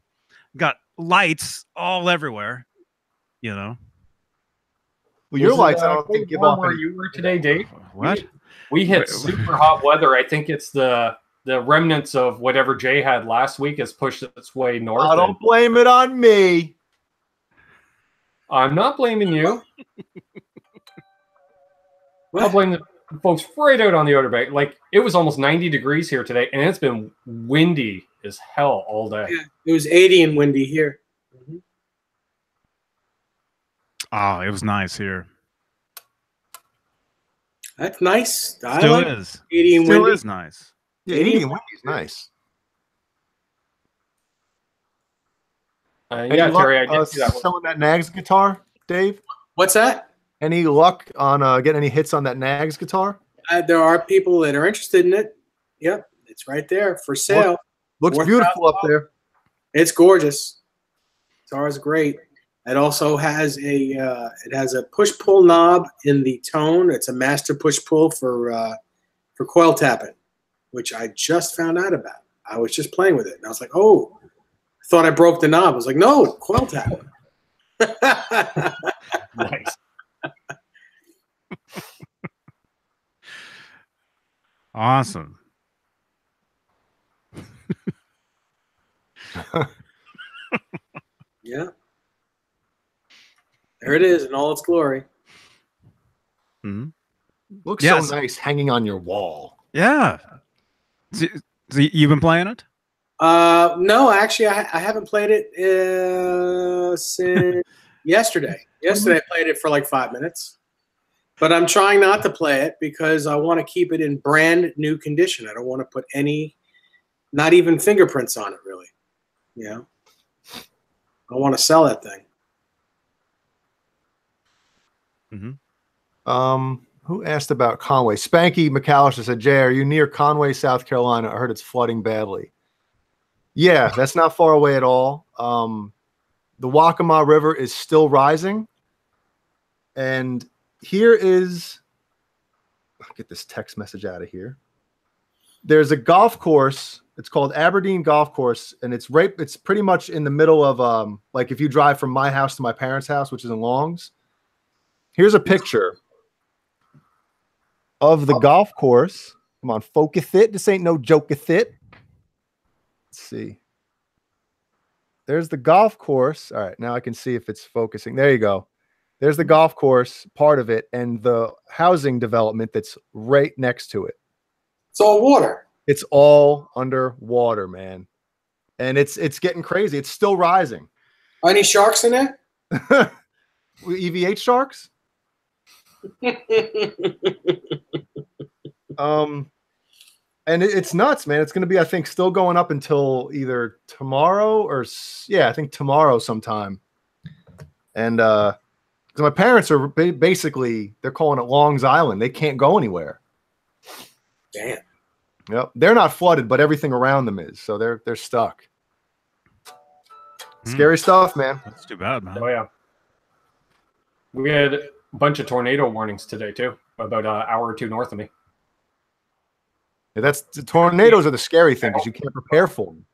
got lights all everywhere, you know. Well, your lights, I don't think give off where you were today, Dave. What? We hit super hot weather. I think it's the remnants of whatever Jay had last week has pushed its way north. I don't blame it on me. I'm not blaming you. I'll blame the folks right out on the outer bank. Like, it was almost 90 degrees here today, and it's been windy as hell all day. Yeah, it was 80 and windy here. Oh, it was nice here. That's nice. Still is. 80 and Still windy is nice. Yeah, 80 and windy is nice. Yeah, Terry, I did see that one. Selling that Nags guitar, Dave? What's that? Any luck on getting any hits on that Nags guitar? There are people that are interested in it. Yep, it's right there for sale. Looks beautiful up there. It's gorgeous. Guitar is great. It also has a push-pull knob in the tone. It's a master push-pull for coil tapping, which I just found out about. I was just playing with it, and I was like, oh, I thought I broke the knob. I was like, no, coil tapping. Nice. Awesome. Yeah. There it is in all its glory. Mm-hmm. Looks so nice hanging on your wall. Yeah. So you've been playing it? No, actually, I haven't played it since yesterday. Yesterday, I played it for like 5 minutes. But I'm trying not to play it because I want to keep it in brand new condition. I don't want to put any, not even fingerprints on it, really. You know? I want to sell that thing. Mm-hmm. Who asked about Conway? Spanky McAllister said, Jay, are you near Conway, South Carolina? I heard it's flooding badly. Yeah, that's not far away at all. The Waccamaw River is still rising. And here is, I'll get this text message out of here. There's a golf course. It's called Aberdeen Golf Course. And it's pretty much in the middle of, like if you drive from my house to my parents' house, which is in Longs. Here's a picture of the golf course. Come on, focus it. This ain't no joke it. Let's see. There's the golf course. All right, now I can see if it's focusing. There you go. There's the golf course, part of it, and the housing development that's right next to it. It's all water. It's all underwater, man. And it's getting crazy. It's still rising. Are any sharks in there? EVH sharks? And it's nuts, man. It's going to be, I think, still going up until either tomorrow or, yeah, I think tomorrow sometime. And because my parents are basically, they're calling it Long's Island. They can't go anywhere. Damn. Yep. They're not flooded, but everything around them is. So they're stuck. Scary stuff, man. That's too bad, man. Oh, yeah. We had a bunch of tornado warnings today, too, about an hour or two north of me. Yeah, that's the tornadoes are the scary thing because you can't prepare for them.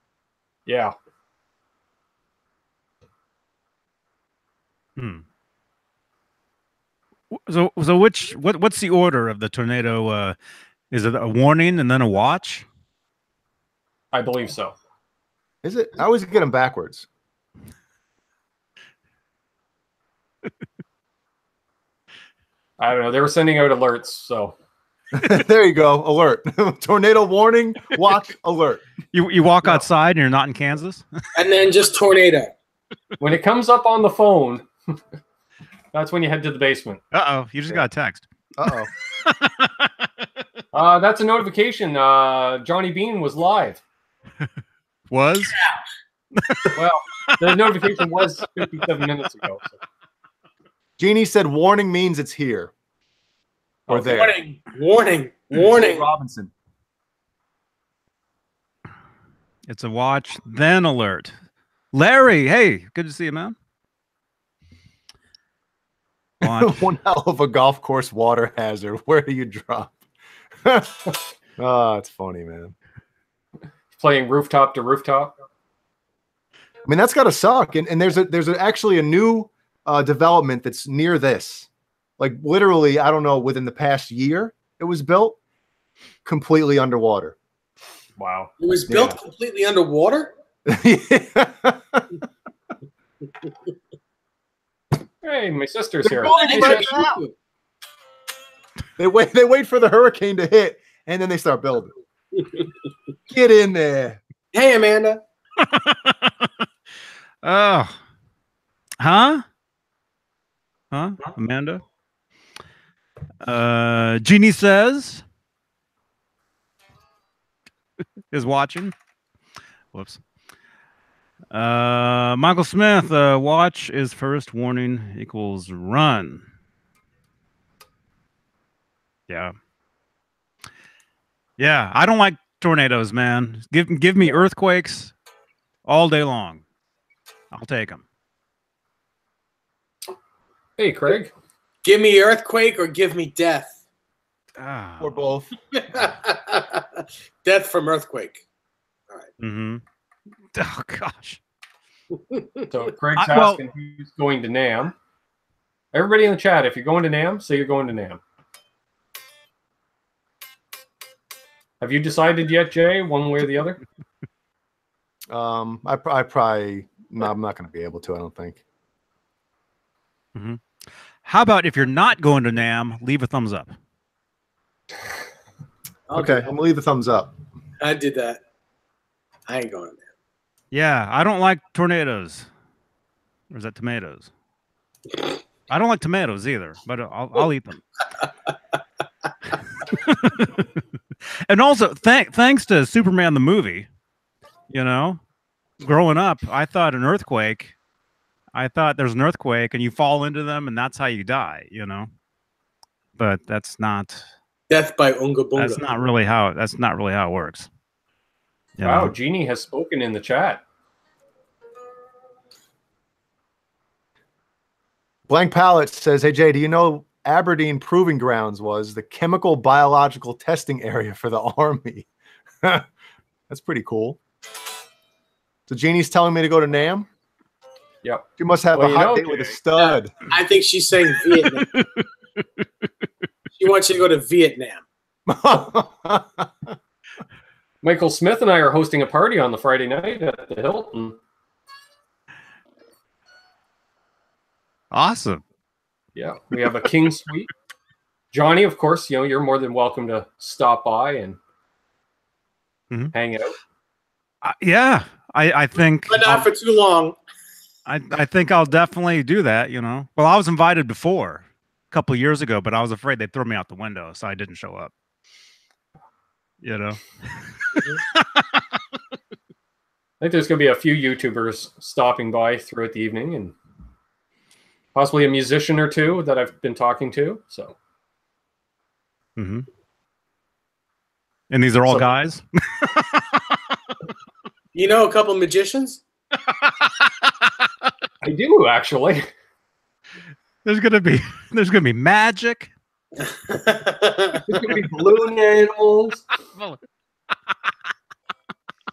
Yeah. So what's the order of the tornado? Is it a warning and then a watch? I believe so. Is it? I always get them backwards. I don't know. They were sending out alerts, so. There you go. Alert. Tornado warning. Watch. Alert. You walk outside and you're not in Kansas? And then just tornado. When it comes up on the phone, that's when you head to the basement. Uh-oh. You just got a text. Uh-oh. That's a notification. Johnny Beane was live. Was? Well, the notification was 57 minutes ago. So. Jeannie said warning means it's here. Or there. Warning. Warning. Warning. Robinson. It's a watch, then alert. Larry, hey, good to see you, man. Watch. One hell of a golf course water hazard. Where do you drop? Oh, it's funny, man. Playing rooftop to rooftop. I mean, that's got to suck. And there's actually a new development that's near this. Like literally, I don't know, within the past year, it was built completely underwater. Wow. It was built completely underwater? Hey, my sister's here. They wait for the hurricane to hit, and then they start building. Get in there. Hey, Amanda. Oh. Huh? Amanda? Jeannie says is watching. Whoops. Michael Smith, watch is first, warning equals run. Yeah. Yeah, I don't like tornadoes, man. Give me earthquakes all day long. I'll take them. Hey, Craig. Give me earthquake or give me death. Or both. Death from earthquake. All right. Mm-hmm. Oh, gosh. So Craig's asking who's going to NAMM. Everybody in the chat, if you're going to NAMM, say you're going to NAMM. Have you decided yet, Jay, one way or the other? I probably, no, I'm not going to be able to, I don't think. Mm-hmm. How about if you're not going to NAMM, leave a thumbs up. Okay, I'm gonna leave a thumbs up. I did that. I ain't going there. Yeah, I don't like tornadoes. Or is that tomatoes? I don't like tomatoes either, but I'll eat them. And also, thanks to Superman the movie, you know, growing up, I thought there's an earthquake and you fall into them and that's how you die, you know. But that's not Death by Unga Bunga. That's not really how it works. You Wow, know? Jeannie has spoken in the chat. Blank Palette says, "Hey Jay, do you know Aberdeen Proving Grounds was the chemical biological testing area for the Army?" That's pretty cool. So Jeannie's telling me to go to NAMM? Yep. She must have a hot date with a stud. I think she's saying Vietnam. She wants you to go to Vietnam. Michael Smith and I are hosting a party on the Friday night at the Hilton. Awesome. Yeah, we have a king suite. Johnny, of course, you know, you're more than welcome to stop by and hang out. Yeah, I think, but not for too long. I think I'll definitely do that. You know, well, I was invited before a couple of years ago, but I was afraid they'd throw me out the window, so I didn't show up. You know, I think there's going to be a few YouTubers stopping by throughout the evening, and possibly a musician or two that I've been talking to. So, and these are all guys. You know a couple magicians? I do, actually. There's gonna be magic. There's gonna be balloon animals.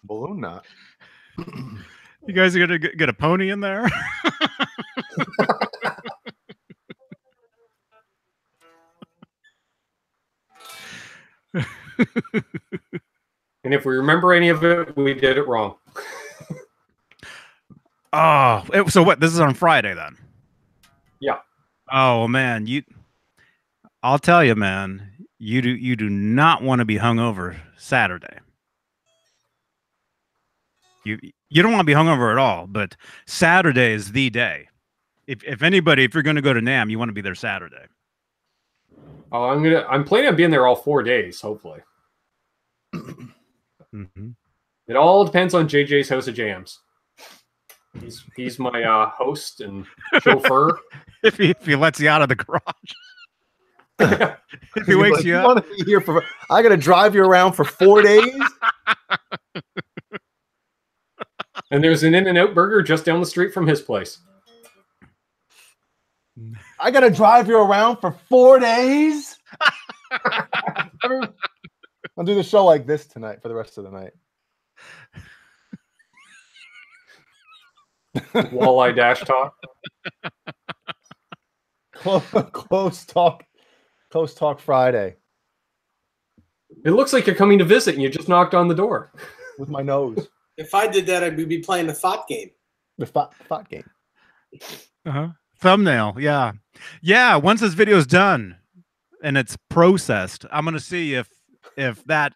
Balloon knot. You guys are gonna get a pony in there. And if we remember any of it, we did it wrong. Oh, so what? This is on Friday then? Yeah. Oh man, I'll tell you, man, you do not want to be hungover Saturday. You don't want to be hungover at all, but Saturday is the day. If you're going to go to NAMM, you want to be there Saturday. Oh, I'm planning on being there all 4 days, hopefully. It all depends on JJ's House of Jams. He's my host and chauffeur. if he lets you out of the garage. If he wakes you up. Want to be here I got to drive you around for 4 days? And there's an In-N-Out Burger just down the street from his place. I got to drive you around for 4 days? I'll do the show like this tonight for the rest of the night. Walleye Dash Talk. Close talk Friday. It looks like you're coming to visit and you just knocked on the door. With my nose. If I did that, I'd be playing the thought game. The thought game. Thumbnail, yeah. Yeah, once this video is done and it's processed, I'm going to see if that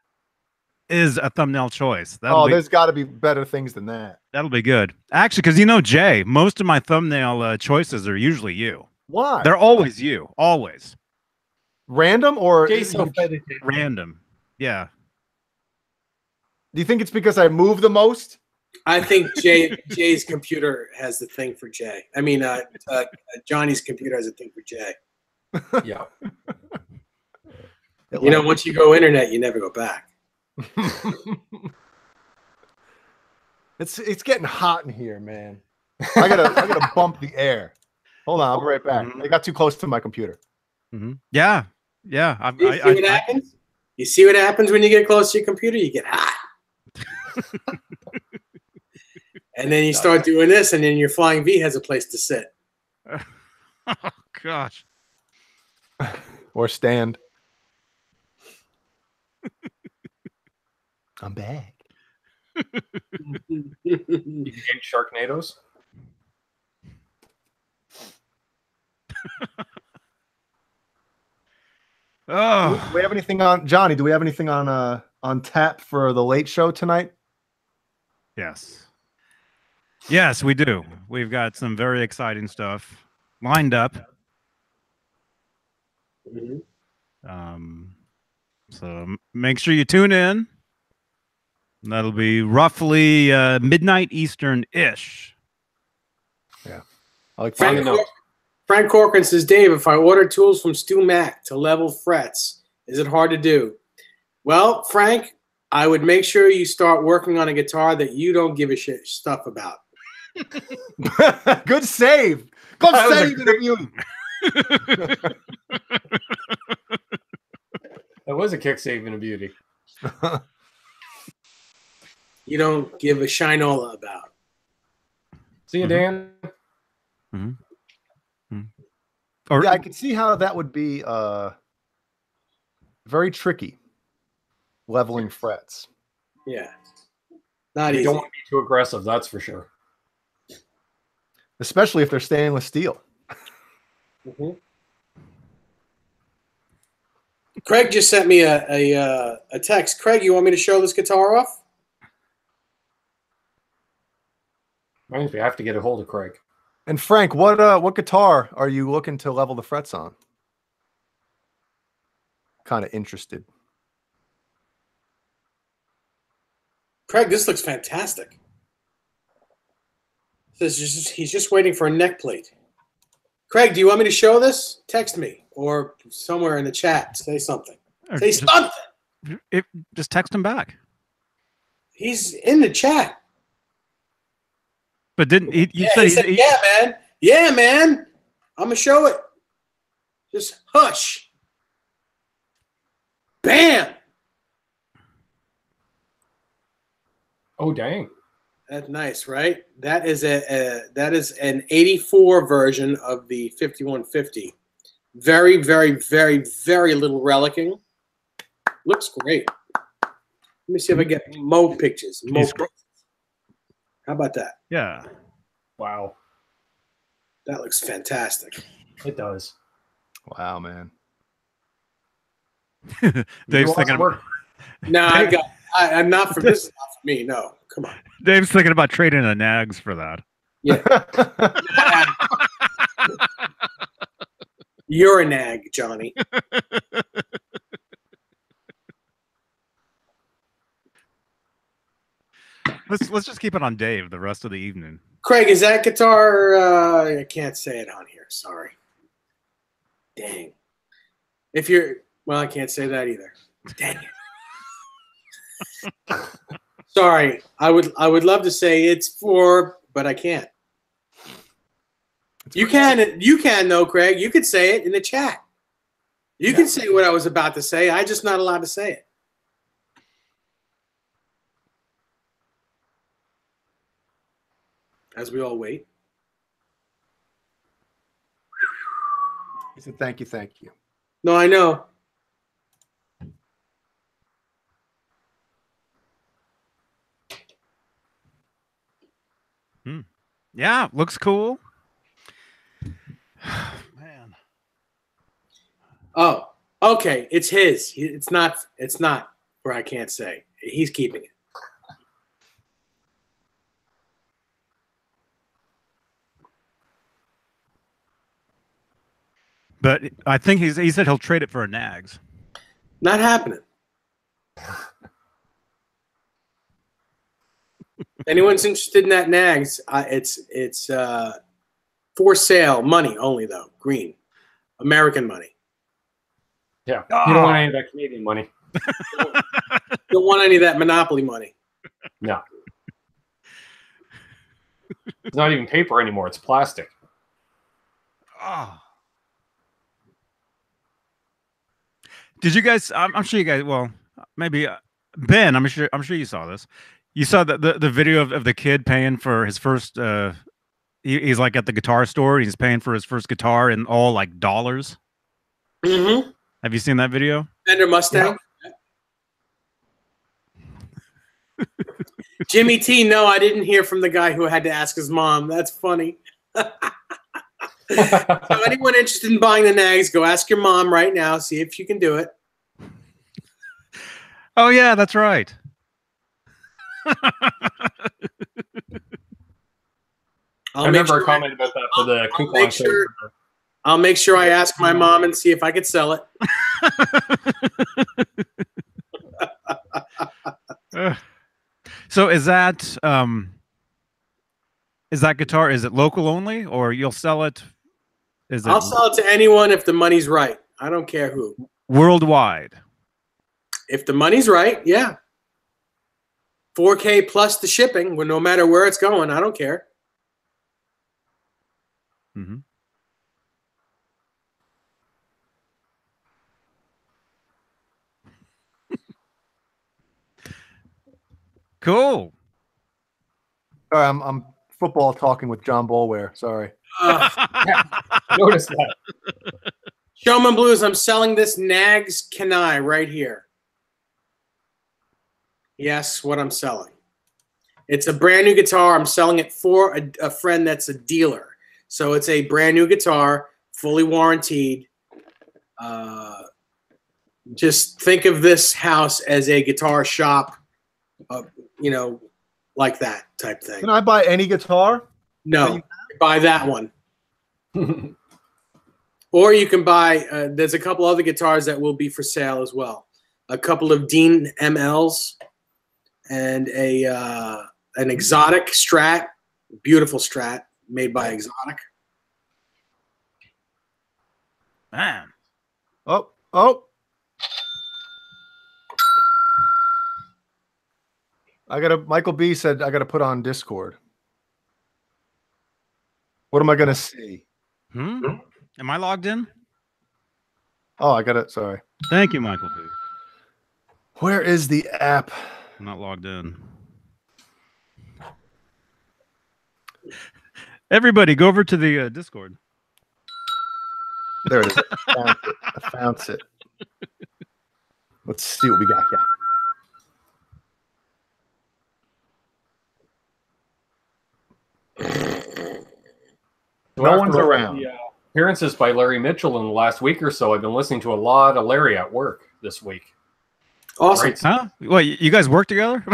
is a thumbnail choice. There's got to be better things than that. That'll be good. Actually, because you know, Jay, most of my thumbnail choices are usually you. Why? They're always you. Always. Random or random? Yeah. Do you think it's because I move the most? I think Jay's computer has the thing for Jay. I mean, Johnny's computer has a thing for Jay. Yeah. You know, once you go internet, you never go back. It's getting hot in here, man. I gotta bump the air. Hold on, I'll be right back. I got too close to my computer. Yeah. You see what happens? You see what happens when you get close to your computer? You get hot. And then you start doing this, and then your flying V has a place to sit. Oh gosh. Or stand. I'm back. You hate Sharknadoes? Oh, Do we have anything on Johnny? Do we have anything on tap for the late show tonight? yes. Yes, we do. We've got some very exciting stuff lined up. So make sure you tune in. That'll be roughly midnight Eastern-ish. Yeah. I like Frank Corcoran says, Dave, if I order tools from Stu Mac to level frets, is it hard to do? Well, Frank, I would make sure you start working on a guitar that you don't give a shit stuff about. Good save. Good save in a beauty. That was a kick save and a beauty. You don't give a shinola about. See you, Dan. Or, yeah, I can see how that would be very tricky. Leveling frets. Yeah. Not You easy. don't want to be too aggressive, that's for sure. Especially if they're stainless steel. Craig just sent me a text. Craig, you want me to show this guitar off? Reminds me, I have to get a hold of Craig. And Frank, what guitar are you looking to level the frets on? Kind of interested. Craig, this looks fantastic. He's just waiting for a neck plate. Craig, do you want me to show this? Text me or somewhere in the chat. Say something. Say something. Just text him back. He's in the chat. But didn't he? Yeah, he said, yeah, man. Yeah, man. I'm going to show it. Just hush. Bam. Oh, dang. That's nice, right? That is that is an 84 version of the 5150. Very, very, very, very little relicking. Looks great. Let me see if I get Mo pictures. How about that? Yeah. Wow. That looks fantastic. It does. Wow, man. Dave's thinking. No, I'm not for this. Is not for me. No, come on. Dave's thinking about trading a Nags for that. Yeah. You're a nag, Johnny. Let's just keep it on Dave the rest of the evening. Craig, is that guitar? I can't say it on here. Sorry. Dang. If you're well, I can't say that either. Dang it. Sorry. I would love to say it's for, but I can't. You can though, Craig. You could say it in the chat. You can say what I was about to say. I'm just not allowed to say it. As we all wait. He said, thank you, thank you. No, I know. Yeah, looks cool. Man. Oh, okay. It's his. It's not where I can't say. He's keeping it. But I think he said he'll trade it for a Nags. Not happening. Anyone's interested in that Nags? It's for sale, money only though. Green, American money. Yeah, you don't want any of that Canadian money. Don't want any of that monopoly money. No, it's not even paper anymore; it's plastic. Oh. Did you guys? I'm sure you guys. Well, maybe Ben. I'm sure you saw this. You saw the video of the kid paying for his first. He's like at the guitar store. He's paying for his first guitar in all like dollars. Mm-hmm. Have you seen that video? Fender Mustang. Yeah. Jimmy T. No, I didn't hear from the guy who had to ask his mom. That's funny. So anyone interested in buying the nags, go ask your mom right now. See if you can do it. Oh yeah, that's right. I remember a comment about that for the coupon code. I'll make sure I ask my mom and see if I could sell it. So is that guitar? Is it local only, or you'll sell it? I'll sell it to anyone if the money's right. I don't care who. Worldwide. If the money's right, yeah. 4K plus the shipping, no matter where it's going. I don't care. Mm-hmm. Cool. Sorry, I'm football talking with John Bolware. Sorry. Notice that. Showman Blues, I'm selling this Nags Kenai right here. Yes, what I'm selling. It's a brand new guitar. I'm selling it for a friend that's a dealer. So it's a brand new guitar, fully warranted. Just think of this house as a guitar shop, you know, like that type thing. Can I buy any guitar? No, buy that one. Or you can buy, there's a couple other guitars that will be for sale as well. A couple of Dean MLs and an exotic Strat, beautiful Strat made by Exotic. Man. Oh. Michael B said I gotta put on Discord. What am I gonna see? Am I logged in? Oh, I got it. Sorry. Thank you, Michael B. Where is the app? I'm not logged in. Everybody, go over to the Discord. There it is. I found it. Let's see what we got here. No one's around. The appearances by Larry Mitchell in the last week or so, I've been listening to a lot of Larry at work this week. Awesome. Right. Huh? What, you guys work together?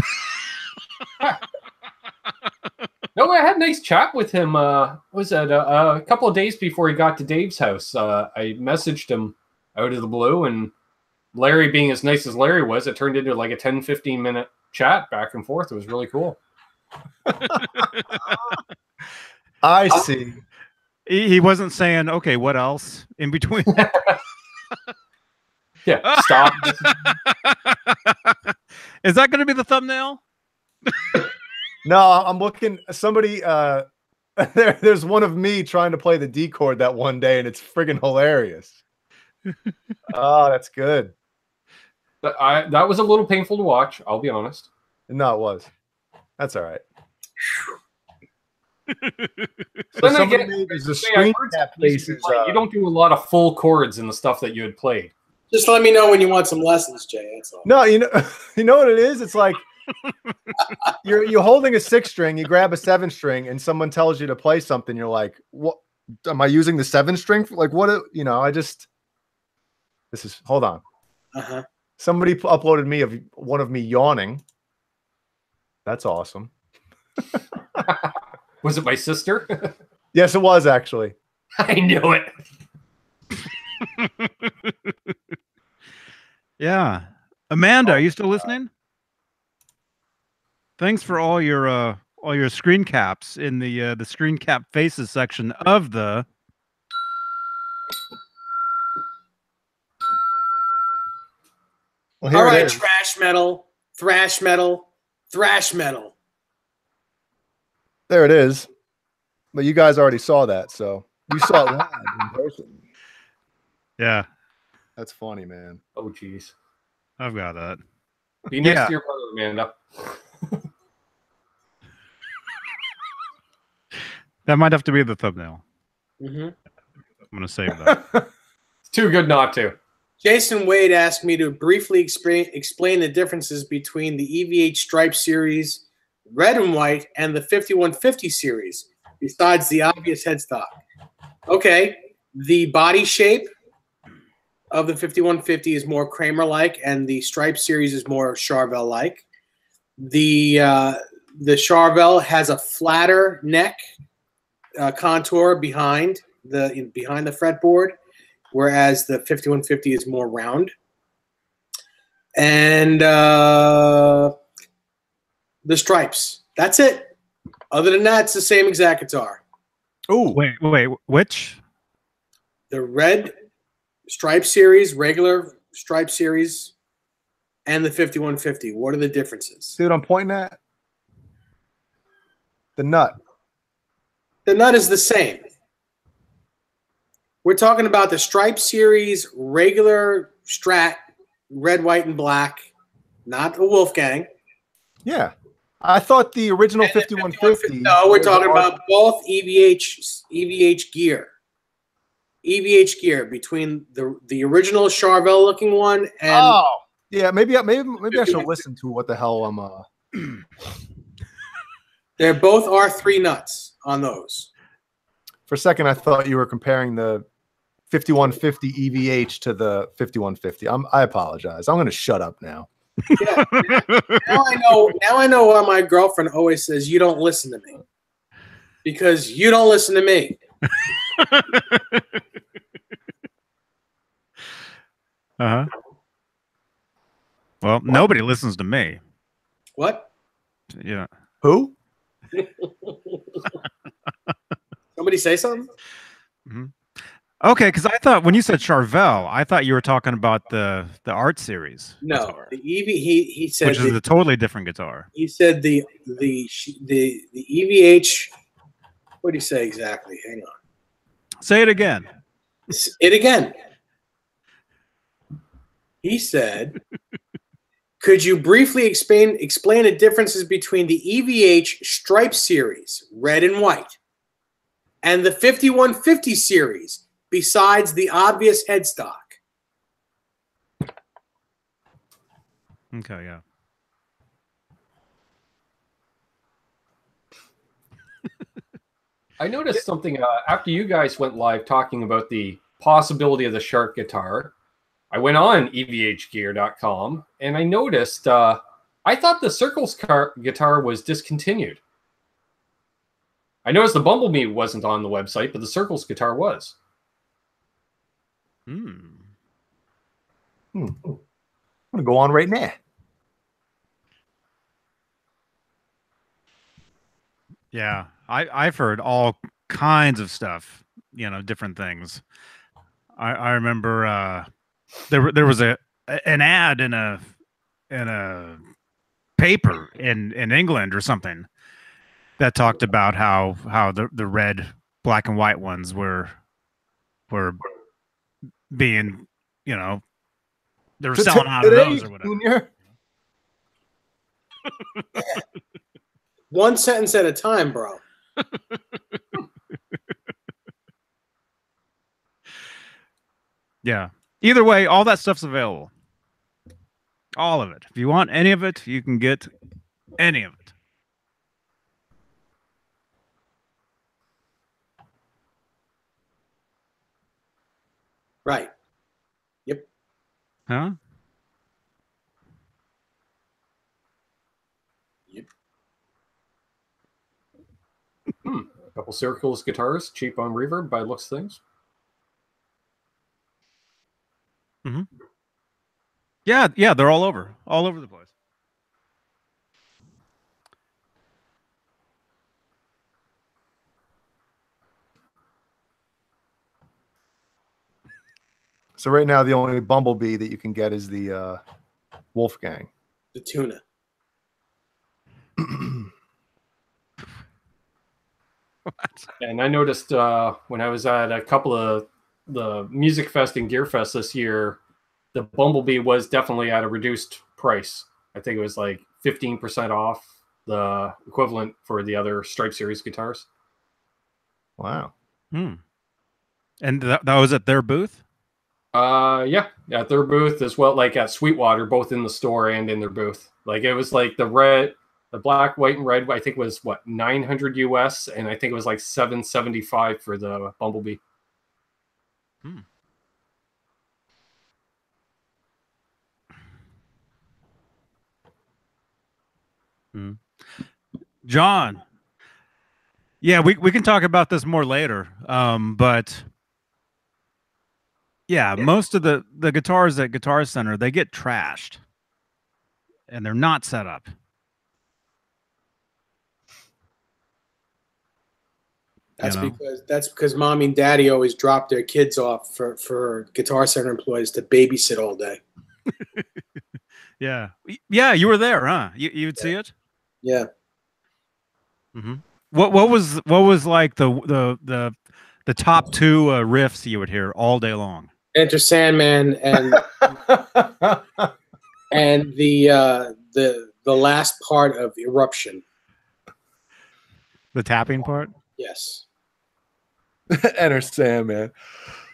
No, I had a nice chat with him. Was it a couple of days before he got to Dave's house? I messaged him out of the blue, and Larry, being as nice as Larry was, it turned into like a 10-15 minute chat back and forth. It was really cool. I see. He wasn't saying, okay, what else in between? Yeah, stop. Is that going to be the thumbnail? No, I'm looking. Somebody, there's one of me trying to play the D chord that one day, and it's friggin' hilarious. Oh, that's good. That was a little painful to watch, I'll be honest. No, it was. That's all right. So then you don't do a lot of full chords in the stuff that you had played. Just let me know when you want some lessons, Jay. That's all. No, you know what it is? It's like you're holding a 6-string, you grab a 7-string, and someone tells you to play something. You're like, what? Am I using the 7-string? Like, what? Hold on. Somebody uploaded me of one of me yawning. That's awesome. Was it my sister? Yes, it was actually. I knew it. Yeah. Amanda, are you still listening? Thanks for all your screen caps in the screen cap faces section of the All right, trash metal, thrash metal, thrash metal. There it is. But you guys already saw that, so you saw it live in person. Yeah. That's funny, man. Oh, jeez. I've got that. Be next to your brother, Amanda. That might have to be the thumbnail. I'm going to save that. It's too good not to. Jason Wade asked me to briefly explain the differences between the EVH Stripe series, red and white, and the 5150 series, besides the obvious headstock. Okay. The body shape of the 5150 is more Kramer-like, and the Stripe series is more Charvel-like. The Charvel has a flatter neck contour behind the fretboard, whereas the 5150 is more round. And the stripes. That's it. Other than that, it's the same exact guitar. Oh, wait, which? The red Stripe series, regular Stripe series, and the 5150. What are the differences? See what I'm pointing at? The nut. The nut is the same. We're talking about the Stripe series, regular Strat, red, white, and black, not the Wolfgang. Yeah. I thought the original 5150. No, we're talking about both EVH GEAR. EVH GEAR between the original Charvel looking one and yeah, maybe I should listen to what the hell I'm They're both R3 nuts on those. For a second I thought you were comparing the 5150 EVH to the 5150. I apologize. I'm going to shut up now. Yeah. Now I know why my girlfriend always says you don't listen to me. Because you don't listen to me. Uh-huh. Well, nobody listens to me. What? Yeah. Who? Somebody say something? Mm-hmm. Okay, because I thought when you said Charvel, I thought you were talking about the art series. No, guitar, the he said, which is a totally different guitar. He said the EVH. What did he say exactly? Hang on. Say it again. It again. He said, "Could you briefly explain the differences between the EVH Stripe series, red and white, and the 5150 series?" Besides the obvious headstock. Okay, yeah. I noticed something after you guys went live talking about the possibility of the shark guitar. I went on evhgear.com and I noticed I thought the Circles guitar was discontinued. I noticed the Bumblebee wasn't on the website, but the Circles guitar was. I'm gonna go on right now. Yeah, I've heard all kinds of stuff, different things. I remember there was an ad in a paper in England or something that talked about how the red, black and white ones were being, they were selling out of those or whatever. One sentence at a time, bro. Yeah. Either way, all that stuff's available. All of it. If you want any of it, you can get any of it. Right. Yep. Huh? Yep. A couple Circles guitars, cheap on Reverb by looks things. Mm-hmm. Yeah, they're all over the place. So right now, the only Bumblebee that you can get is the Wolfgang. The tuna. And I noticed when I was at a couple of the Music Fest and Gear Fest this year, the Bumblebee was definitely at a reduced price. I think it was like 15% off the equivalent for the other Stripe Series guitars. Wow. And that was at their booth? Yeah, at their booth as well, like at Sweetwater, both in the store and in their booth. Like it was like the black, white, and red, I think was what, $900 US, and I think it was like $775 for the Bumblebee. Hmm. Hmm. John. Yeah, we can talk about this more later. But yeah, most of the guitars at Guitar Center, they get trashed. And they're not set up. That's because mommy and daddy always drop their kids off for Guitar Center employees to babysit all day. Yeah. Yeah, you were there, huh? You'd see it? Yeah. Mm-hmm. What was like the top two riffs you would hear all day long? Enter Sandman and and the last part of Eruption. The tapping part? Yes. Enter Sandman.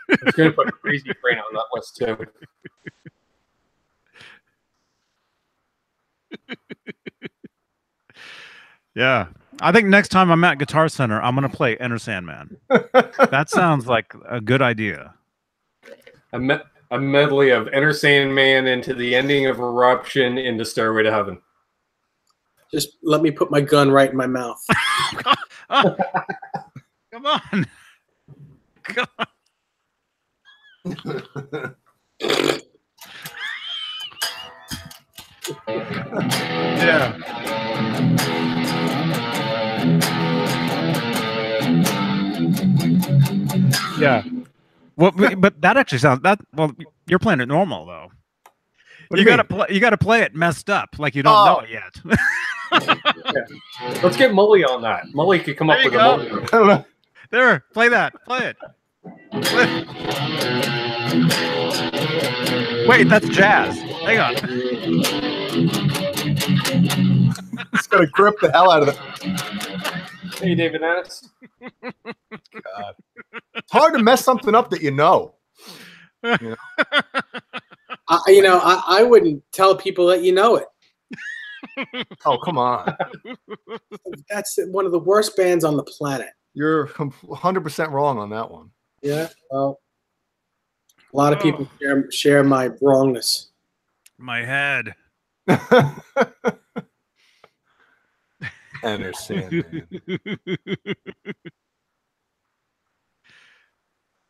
I was going to put Crazy Train on that list too. Yeah. I think next time I'm at Guitar Center, I'm going to play Enter Sandman. That sounds like a good idea. A medley of Enter Sandman into the ending of Eruption into Stairway to Heaven. Just let me put my gun right in my mouth. Oh, come on. Come on. Yeah. Yeah. Well, but that actually sounds well. You're playing it normal though. You gotta play it messed up, like you don't know it yet. Yeah. Let's get Mully on that. Mully could come up with a Mully. I don't know. There, play that. Play it. Wait, that's jazz. Hang on. It's gonna grip the hell out of it. Hey, David Ennis. God. It's hard to mess something up that you know. You know? I wouldn't tell people that you know it. Oh, come on. That's one of the worst bands on the planet. You're 100% wrong on that one. Yeah. Well, a lot of people share my wrongness. My head. Enter Sandman.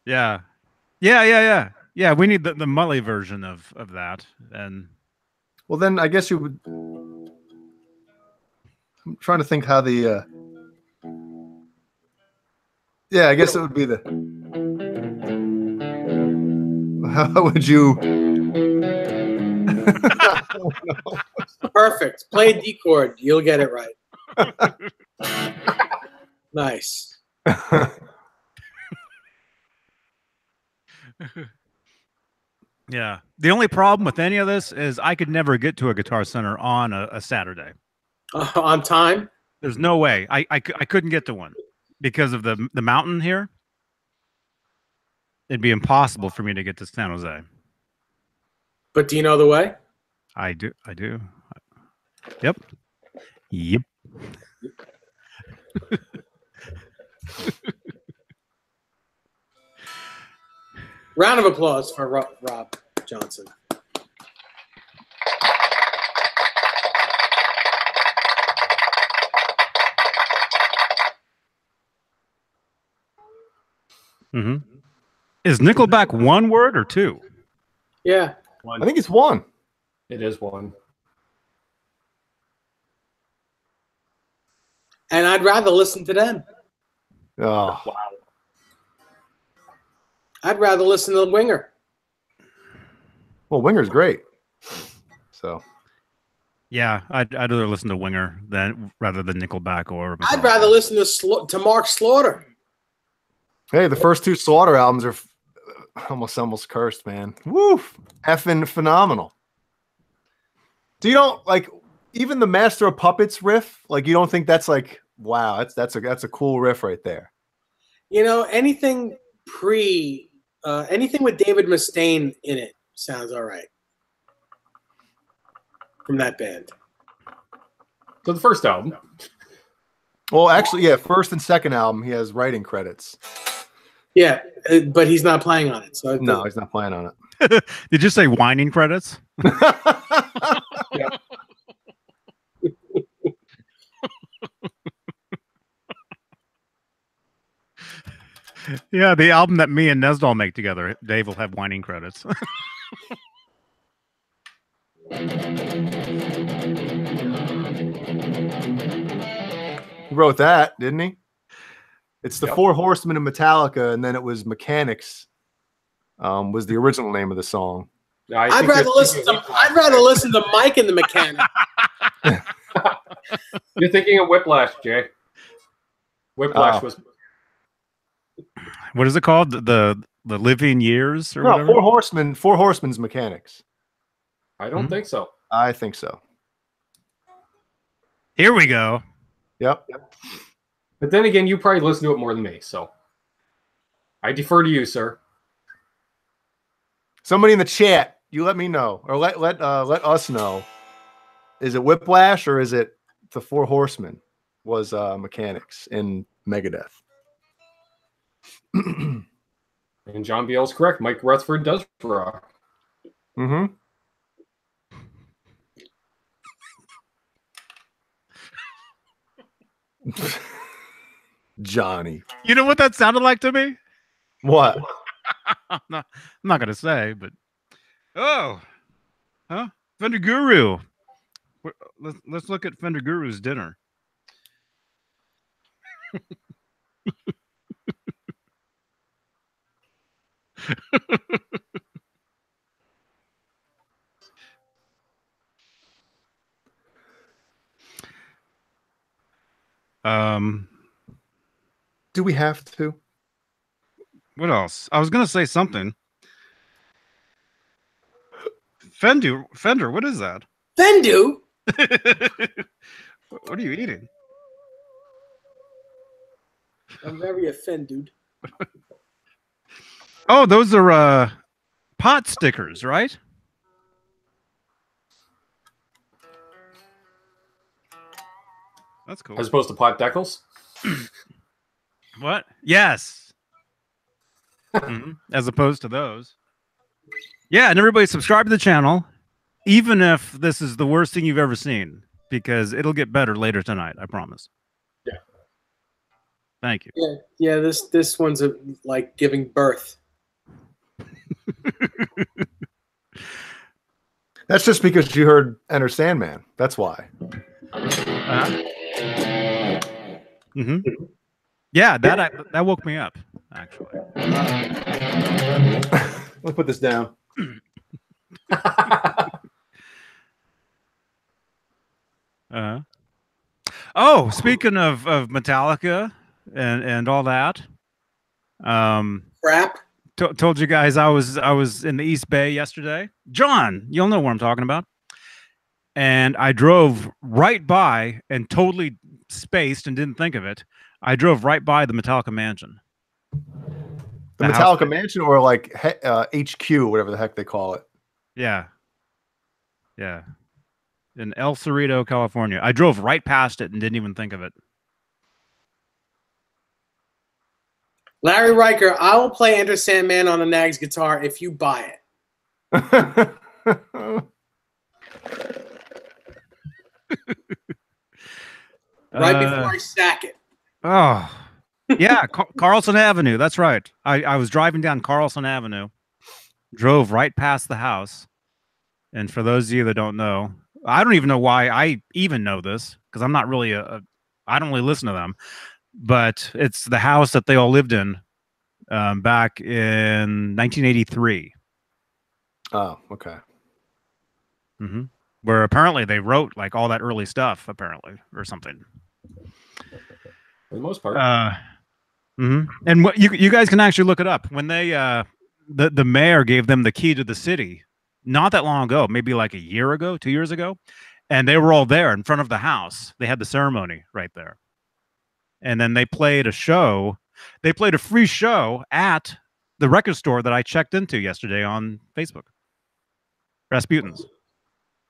Yeah. Yeah, we need the MULLY version of that. And well, then I guess you would. I'm trying to think how the. Yeah, I guess it would be the. How would you? Perfect. Play a D chord. You'll get it right. Nice. yeah. The only problem with any of this is I could never get to a Guitar Center on a Saturday. On time? There's no way. I couldn't get to one because of the mountain here. It'd be impossible for me to get to San Jose. But do you know the way? I do. Yep. Round of applause for Rob Johnson. Mm-hmm. Is Nickelback one word or two? Yeah. One. I think it's one. It is one. And I'd rather listen to them. Oh, Wow. I'd rather listen to the Winger. well, Winger's great. So Yeah, I'd rather listen to Winger rather than Nickelback or. I'd rather listen to Mark Slaughter. hey, the first two Slaughter albums are almost cursed, man. Woo, effing phenomenal. Do you don't like even the Master of Puppets riff? Like you don't think that's like wow? That's a cool riff right there. You know, anything anything with David Mustaine in it sounds all right from that band. So the first album. Well, actually, yeah, first and second album he has writing credits. Yeah, but he's not playing on it. So No, he's not playing on it. Did you say whining credits? Yeah. Yeah, the album that me and Nesdal make together, Dave will have whining credits. He wrote that, didn't he? It's the Yep. Four Horsemen of Metallica, and then it was Mechanics. Was the original name of the song. I'd rather listen to Mike and the Mechanic. You're thinking of Whiplash, Jay. Whiplash was What is it called? The Living Years or No, whatever? Four Horsemen's Mechanics. I don't think so. I think so. Here we go. Yep. But then again, you probably listen to it more than me, so I defer to you, sir. Somebody in the chat, you let me know, or let us know. Is it Whiplash or is it the Four Horsemen? Was Mechanics in Megadeth? And John Beale's correct. Mike Rutherford does rock. Mm-hmm. Johnny. You know what that sounded like to me? What? I'm not gonna say, but Fender Guru. Let's look at Fender Guru's dinner. Do we have to? What else? I was gonna say something. Fender, what is that? Fendu? What are you eating? I'm very offended. Oh, those are pot stickers, right? That's cool. As opposed to pot decals. What? Yes. Mhm. As opposed to those. Yeah, and everybody subscribe to the channel, even if this is the worst thing you've ever seen, because it'll get better later tonight. I promise. Yeah. Thank you. Yeah. This one's like giving birth. That's just because you heard Enter Sandman. That's why. Mm-hmm. Yeah, that woke me up, actually. Let's put this down. Oh, speaking of Metallica and all that, Crap. told you guys I was in the East Bay yesterday. John, you'll know what I'm talking about. And I drove right by and totally spaced and didn't think of it. I drove right by the Metallica mansion. The Metallica mansion, or like HQ, whatever the heck they call it. Yeah. Yeah. In El Cerrito, California. I drove right past it and didn't even think of it. Larry Riker, I will play Enter Sandman on the Nags guitar if you buy it. Right before I sack it. Oh, yeah. Carlson Avenue. That's right. I was driving down Carlson Avenue, drove right past the house. And for those of you that don't know, I don't even know why I even know this, because I'm not really I don't really listen to them. But it's the house that they all lived in back in 1983. Oh, okay. Mm-hmm. Where apparently they wrote like all that early stuff, apparently, or something. For the most part. Mm-hmm. And what you guys can actually look it up. When they the mayor gave them the key to the city not that long ago, maybe like a year ago, 2 years ago, and they were all there in front of the house. They had the ceremony right there. And then they played a show. They played a free show at the record store that I checked into yesterday on Facebook. Rasputin's.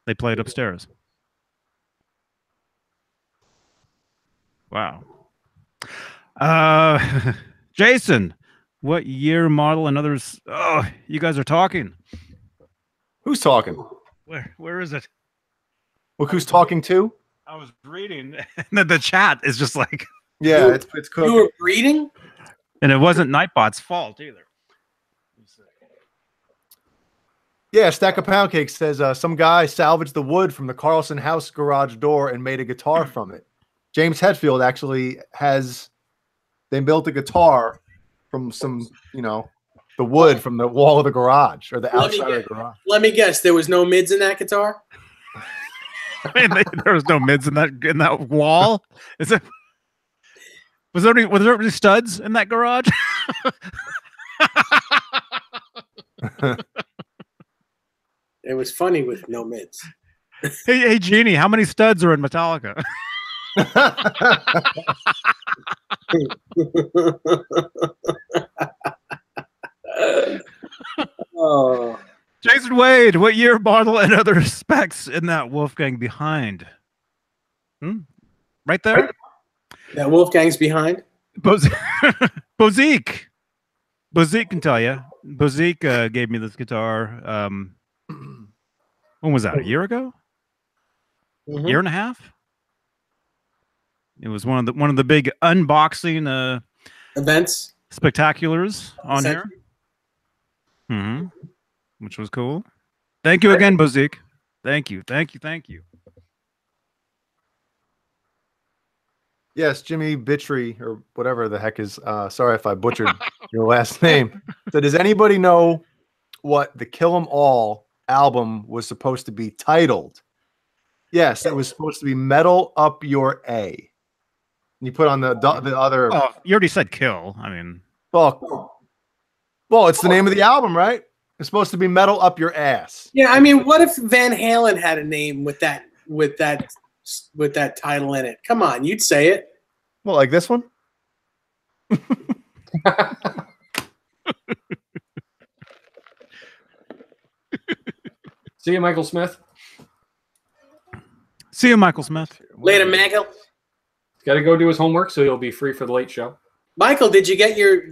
They played upstairs. Wow. Jason, What year, model, and others? Oh, you guys are talking. Who's talking? Where is it? Look who's talking to. I was reading, and the chat is just like, yeah, it's cooking. You were reading, and it wasn't Nightbot's fault either. Yeah, Stack of Pound Cake says some guy salvaged the wood from the Carlson house garage door and made a guitar from it. James Hetfield actually has. They built a guitar from some, the wood from the wall of the garage or the outside of the garage. Let me guess. There was no mids in that guitar. I mean, there was no mids in that wall. Is it? Was there any studs in that garage? It was funny with no mids. Hey, Jeannie, how many studs are in Metallica? Oh. Jason Wade, what year, model, and other specs in that Wolfgang behind? Right there? That Wolfgang's behind? Bozique. Bozique can tell you. Bozique gave me this guitar. When was that? A year ago? Year and a half? It was one of the big unboxing events, spectaculars on here. Which was cool. Thank you again, Bozique. Thank you. Yes, Jimmy Bitry, or whatever the heck is. Sorry if I butchered your last name. So does anybody know what the Kill 'Em All album was supposed to be titled? Yes, it was supposed to be Metal Up Your A. You put on the other. Oh, you already said Kill. I mean, well, it's the name of the album, right? It's supposed to be Metal Up Your Ass. Yeah, I mean, what if Van Halen had a name with that title in it? Come on, you'd say it. Well, like this one. See you, Michael Smith. See you, Michael Smith. Later, Michael. He's got to go do his homework, so he'll be free for the late show. Michael, did you get your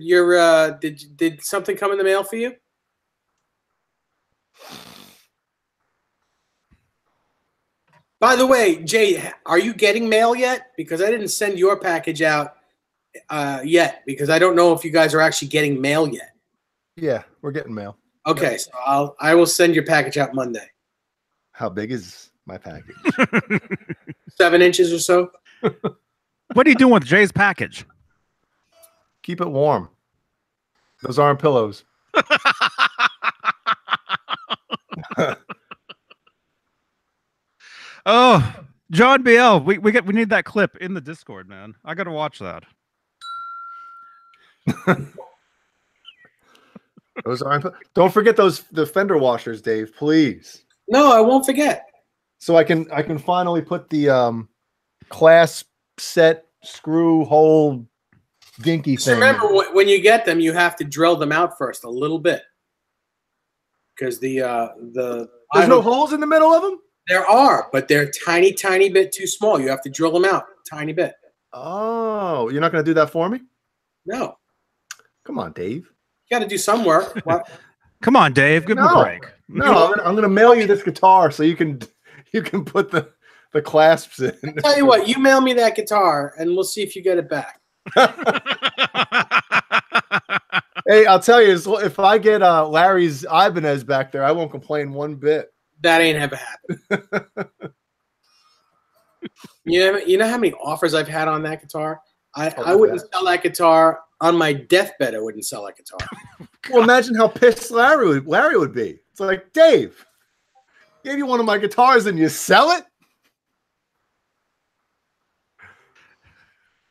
did something come in the mail for you? By the way, Jay, are you getting mail yet? Because I didn't send your package out yet, because I don't know if you guys are actually getting mail yet. Yeah, we're getting mail. Okay, so I will send your package out Monday. How big is my package? 7 inches or so. What are you doing with Jay's package? Keep it warm. Those aren't pillows. Oh, John BL, we need that clip in the Discord, man. I gotta watch that. Those aren't. Don't forget the fender washers, Dave. Please. No, I won't forget. So I can finally put the clasp set screw hole dinky Just thing. remember, when you get them, you have to drill them out first a little bit, because there's no holes in the middle of them. There are, but they're tiny bit too small. You have to drill them out tiny bit. Oh, you're not going to do that for me? No. Come on, Dave. You got to do some work. Come on, Dave. Give him a break. No, I'm going to mail you this guitar so you can put the clasps in. I'll tell you what, you mail me that guitar, and we'll see if you get it back. Hey, I'll tell you, if I get Larry's Ibanez back there, I won't complain one bit. That ain't ever happened. You know how many offers I've had on that guitar? I wouldn't sell that guitar on my deathbed. I wouldn't sell that guitar. Well, imagine how pissed Larry would be. It's like, Dave, gave you one of my guitars and you sell it?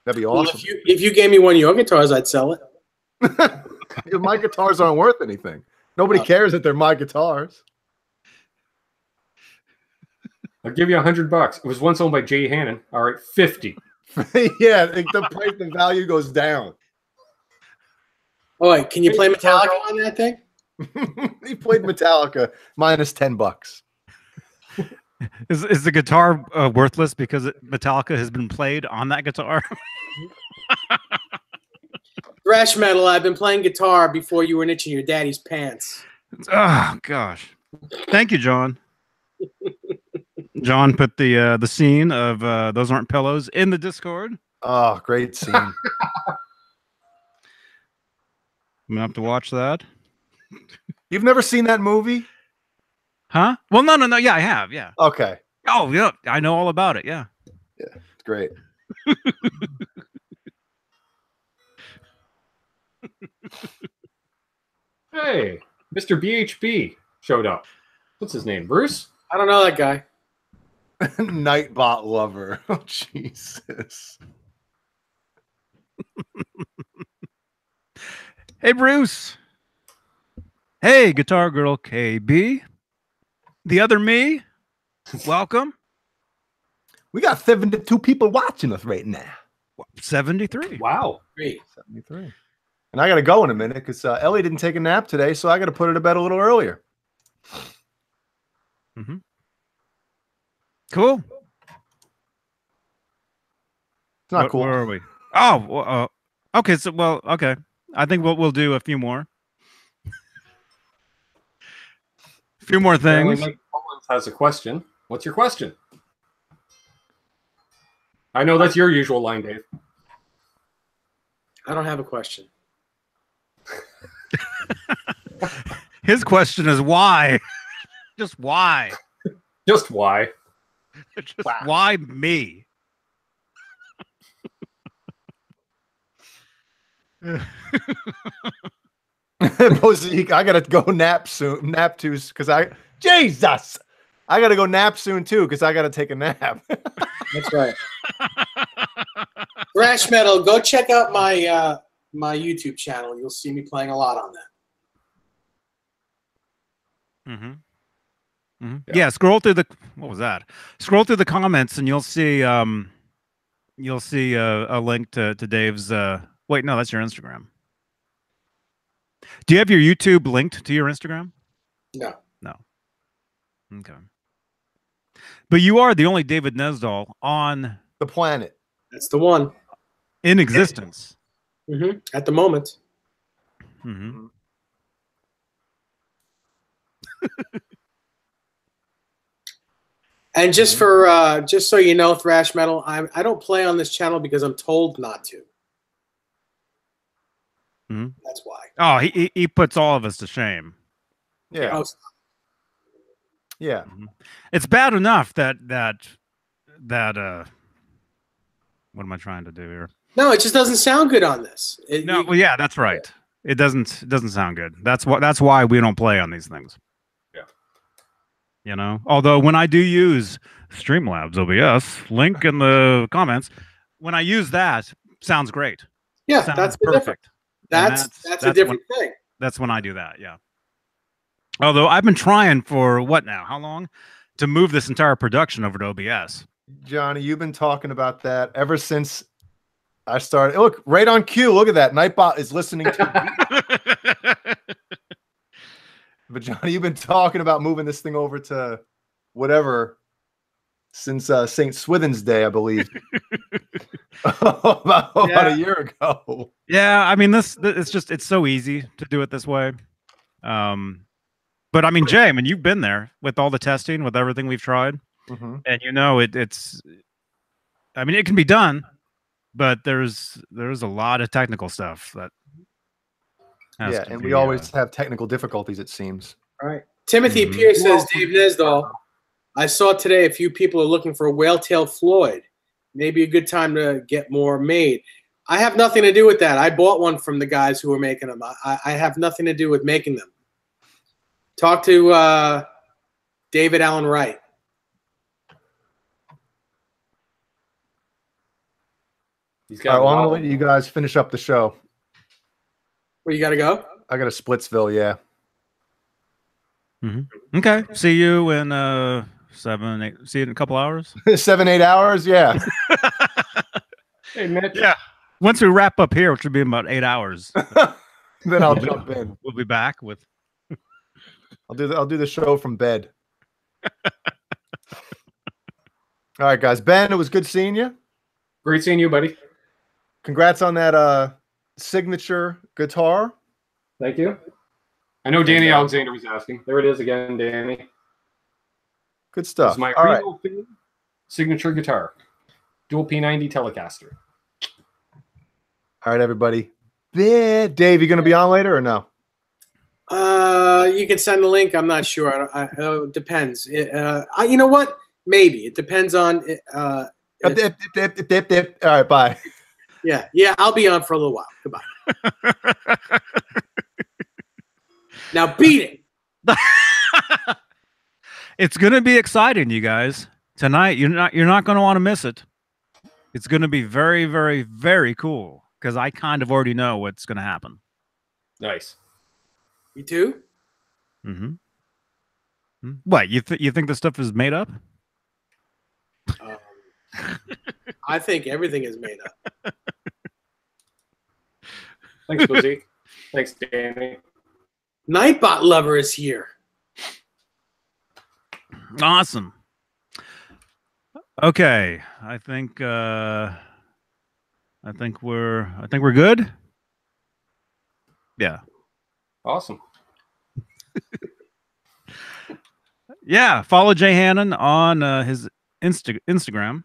That'd be awesome. Well, if you gave me one of your guitars, I'd sell it. My guitars aren't worth anything. Nobody cares that they're my guitars. I'll give you $100. It was once owned by Jay Hannon. All right, 50. Yeah, the value goes down. Oh, wait, can you play Metallica on that thing? He played Metallica minus $10. Is the guitar worthless because Metallica has been played on that guitar? Thrash metal. I've been playing guitar before you were itching your daddy's pants. Oh gosh, thank you, John. John put the scene of Those Aren't Pillows in the Discord. Oh, great scene. I'm gonna have to watch that. You've never seen that movie? Huh? Well, no. Yeah, I have. Yeah. Okay. Oh, yeah. I know all about it. Yeah. Yeah, it's great. Hey, Mr. BHB showed up. What's his name? Bruce? I don't know that guy. Nightbot lover. Oh, Jesus. Hey, Bruce. Hey, Guitar Girl KB. The other me. Welcome. We got 72 people watching us right now. 73. Wow. Great. 73. And I got to go in a minute because Ellie didn't take a nap today, so I got to put her to bed a little earlier. Mm-hmm. Cool. It's not cool. Where are we? Oh, well, okay. So, well, okay. I think we'll do a few more. A few more things. Mike Collins has a question. What's your question? I know that's your usual line, Dave. I don't have a question. His question is why? Just why? Just why? Just why me? Mosaic, I gotta go nap soon. Nap too, because Jesus, I gotta go nap soon too, because I gotta take a nap. That's right. Thrash metal. Go check out my my YouTube channel. You'll see me playing a lot on that. Mm-hmm. Mm-hmm. Yeah. Scroll through the what was that? Scroll through the comments and you'll see a link to Dave's. Wait, no, that's your Instagram. Do you have your YouTube linked to your Instagram? No. No. Okay. But you are the only David Nesdal on the planet. That's the one. In existence. Mm-hmm. At the moment. Mm-hmm. And just for just so you know, thrash metal, I don't play on this channel because I'm told not to. Mm-hmm. That's why. Oh, he puts all of us to shame. Yeah. Yeah. Mm-hmm. It's bad enough that what am I trying to do here? No, it just doesn't sound good on this. Well, yeah, that's right. It doesn't sound good. That's why we don't play on these things. Yeah. You know, although when I do use Streamlabs OBS, link in the comments, when I use that, sounds great. Yeah, sounds that's perfect. That's a different thing. That's when I do that. Yeah. Although I've been trying for what now? How long to move this entire production over to OBS? Johnny, you've been talking about that ever since I started. Look, right on cue. Look at that. Nightbot is listening to But Johnny, you've been talking about moving this thing over to whatever since St. Swithin's Day, I believe. about a year ago. Yeah, I mean it's so easy to do it this way. But I mean, Jay, I mean, you've been there with all the testing, with everything we've tried, and you know it's. I mean, it can be done, but there's a lot of technical stuff that. And we always have technical difficulties, it seems. All right. Timothy Pierce says, Dave Nesdal, I saw today a few people are looking for a whale-tailed Floyd. Maybe a good time to get more made. I have nothing to do with that. I bought one from the guys who were making them. I have nothing to do with making them. Talk to David Allen Wright. All right, well, I'm going to let you guys finish up the show. Where you got to go? I got to Splitsville, yeah. Okay. See you in 7, 8. See you in a couple hours. 7, 8 hours, yeah. Hey, Mitch. Yeah. Once we wrap up here, which will be in about 8 hours, then I'll jump in. We'll be back with. I'll do the show from bed. All right, guys. Ben, it was good seeing you. Great seeing you, buddy. Congrats on that signature guitar. Thank you. I know Danny Alexander was asking. There it is again, Danny. Good stuff. This is my All right. real signature guitar. Dual P90 Telecaster. All right, everybody. Dave, you going to be on later or no? You can send the link. I'm not sure. It depends. You know what? Maybe. It depends on... All right, bye. Yeah, I'll be on for a little while. Goodbye. Now beat it. It's going to be exciting, you guys. Tonight, you're not going to want to miss it. It's going to be very, very, very cool because I kind of already know what's going to happen. Nice. You too? Mm-hmm. What, you think this stuff is made up? I think everything is made up. Thanks, Boozy. Thanks, Danny. Nightbot Lover is here. Awesome. Okay, I think we're good. Yeah. Awesome. Yeah, follow Jay Hannon on his Instagram.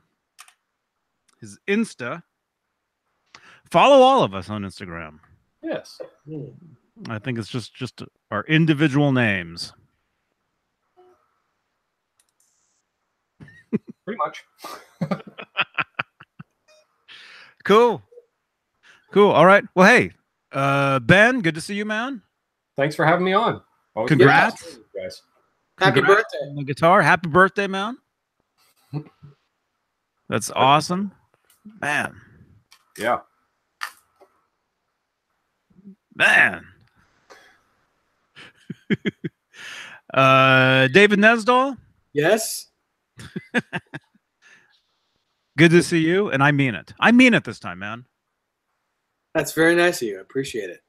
His Insta. Follow all of us on Instagram. Yes. I think it's just our individual names. Pretty much. Cool. All right. Well, hey, Ben, good to see you, man. Thanks for having me on. Always Congrats, guys. Happy Congrats birthday. on the guitar. Happy birthday, man. That's awesome, man. Yeah. Man. David Nesdall. Yes. Good to see you, and I mean it. I mean it this time, man. That's very nice of you. I appreciate it.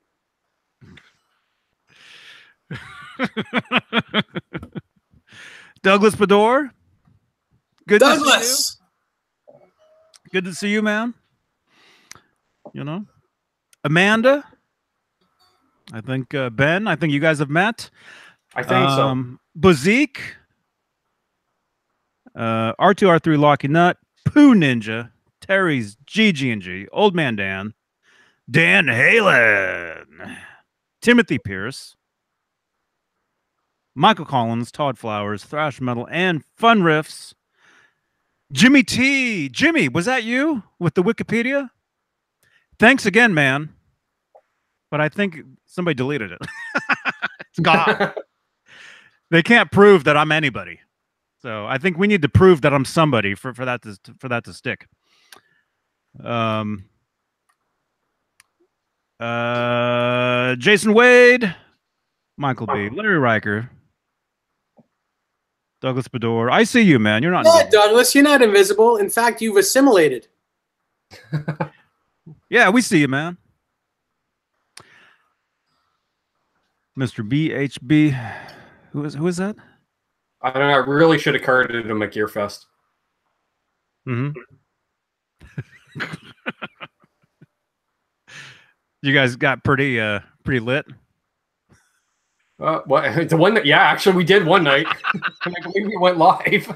Douglas Bador. Good to see Douglas. you. Good to see you, man. You know, Amanda. I think Ben. I think you guys have met. I think so. Bazik. R2R3 Locky Nut. Pooh Ninja. Terry's GG&G. Old Man Dan. Dan Halen. Timothy Pierce. Michael Collins, Todd Flowers, Thrash Metal, and Fun Riffs. Jimmy T. Jimmy, was that you with the Wikipedia? Thanks again, man. But I think somebody deleted it. It's gone. They can't prove that I'm anybody. So I think we need to prove that I'm somebody for that to stick. Jason Wade, Michael B, Larry Riker, Douglas Bador. I see you, man. You're not. Yeah, Douglas, you're not invisible. In fact, you've assimilated. Yeah, we see you, man. Mr. BHB. Who is that? I don't know. I really should have carded him at GearFest. Mm-hmm. You guys got pretty lit. What the one that? Yeah, actually, we did one night, and I believe we went live.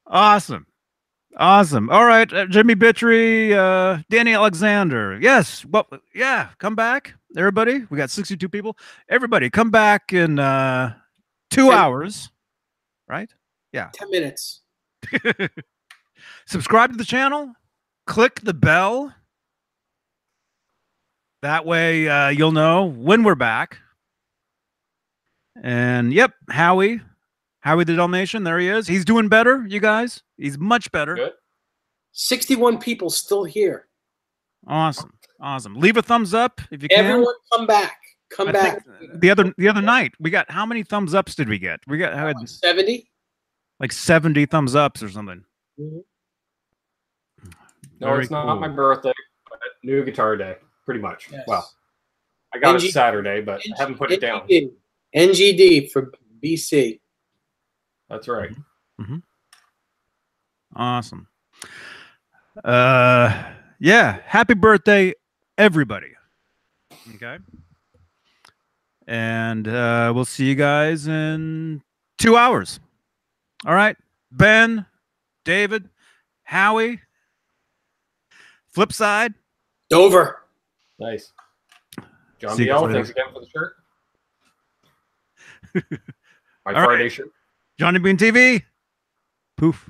Awesome. All right, Jimmy Bittry, Danny Alexander. Yes. Well, yeah. Come back, everybody. We got 62 people. Everybody, come back in 2 hours. Right? Yeah. 10 minutes. Subscribe to the channel. Click the bell. That way you'll know when we're back. And yep, Howie the Dalmatian, there he is. He's doing better, you guys. He's much better. Good. 61 people still here. Awesome. Leave a thumbs up if you can. Everyone come back. Come back. The other night, we got, how many thumbs ups did we get? We got 70? like 70 thumbs ups or something. Mm-hmm. No, it's not my birthday, but new guitar day, pretty much. Yes. Well, I got it Saturday, but I haven't put it down. NGD for BC. That's right. Mm-hmm. Awesome. Yeah. Happy birthday, everybody. Okay. And we'll see you guys in 2 hours. All right. Ben, David, Howie, Flip side. Dover. Nice. John See you guys BL, later. thanks again for the shirt. My All Friday right. shirt. Johnny Beane TV. Poof.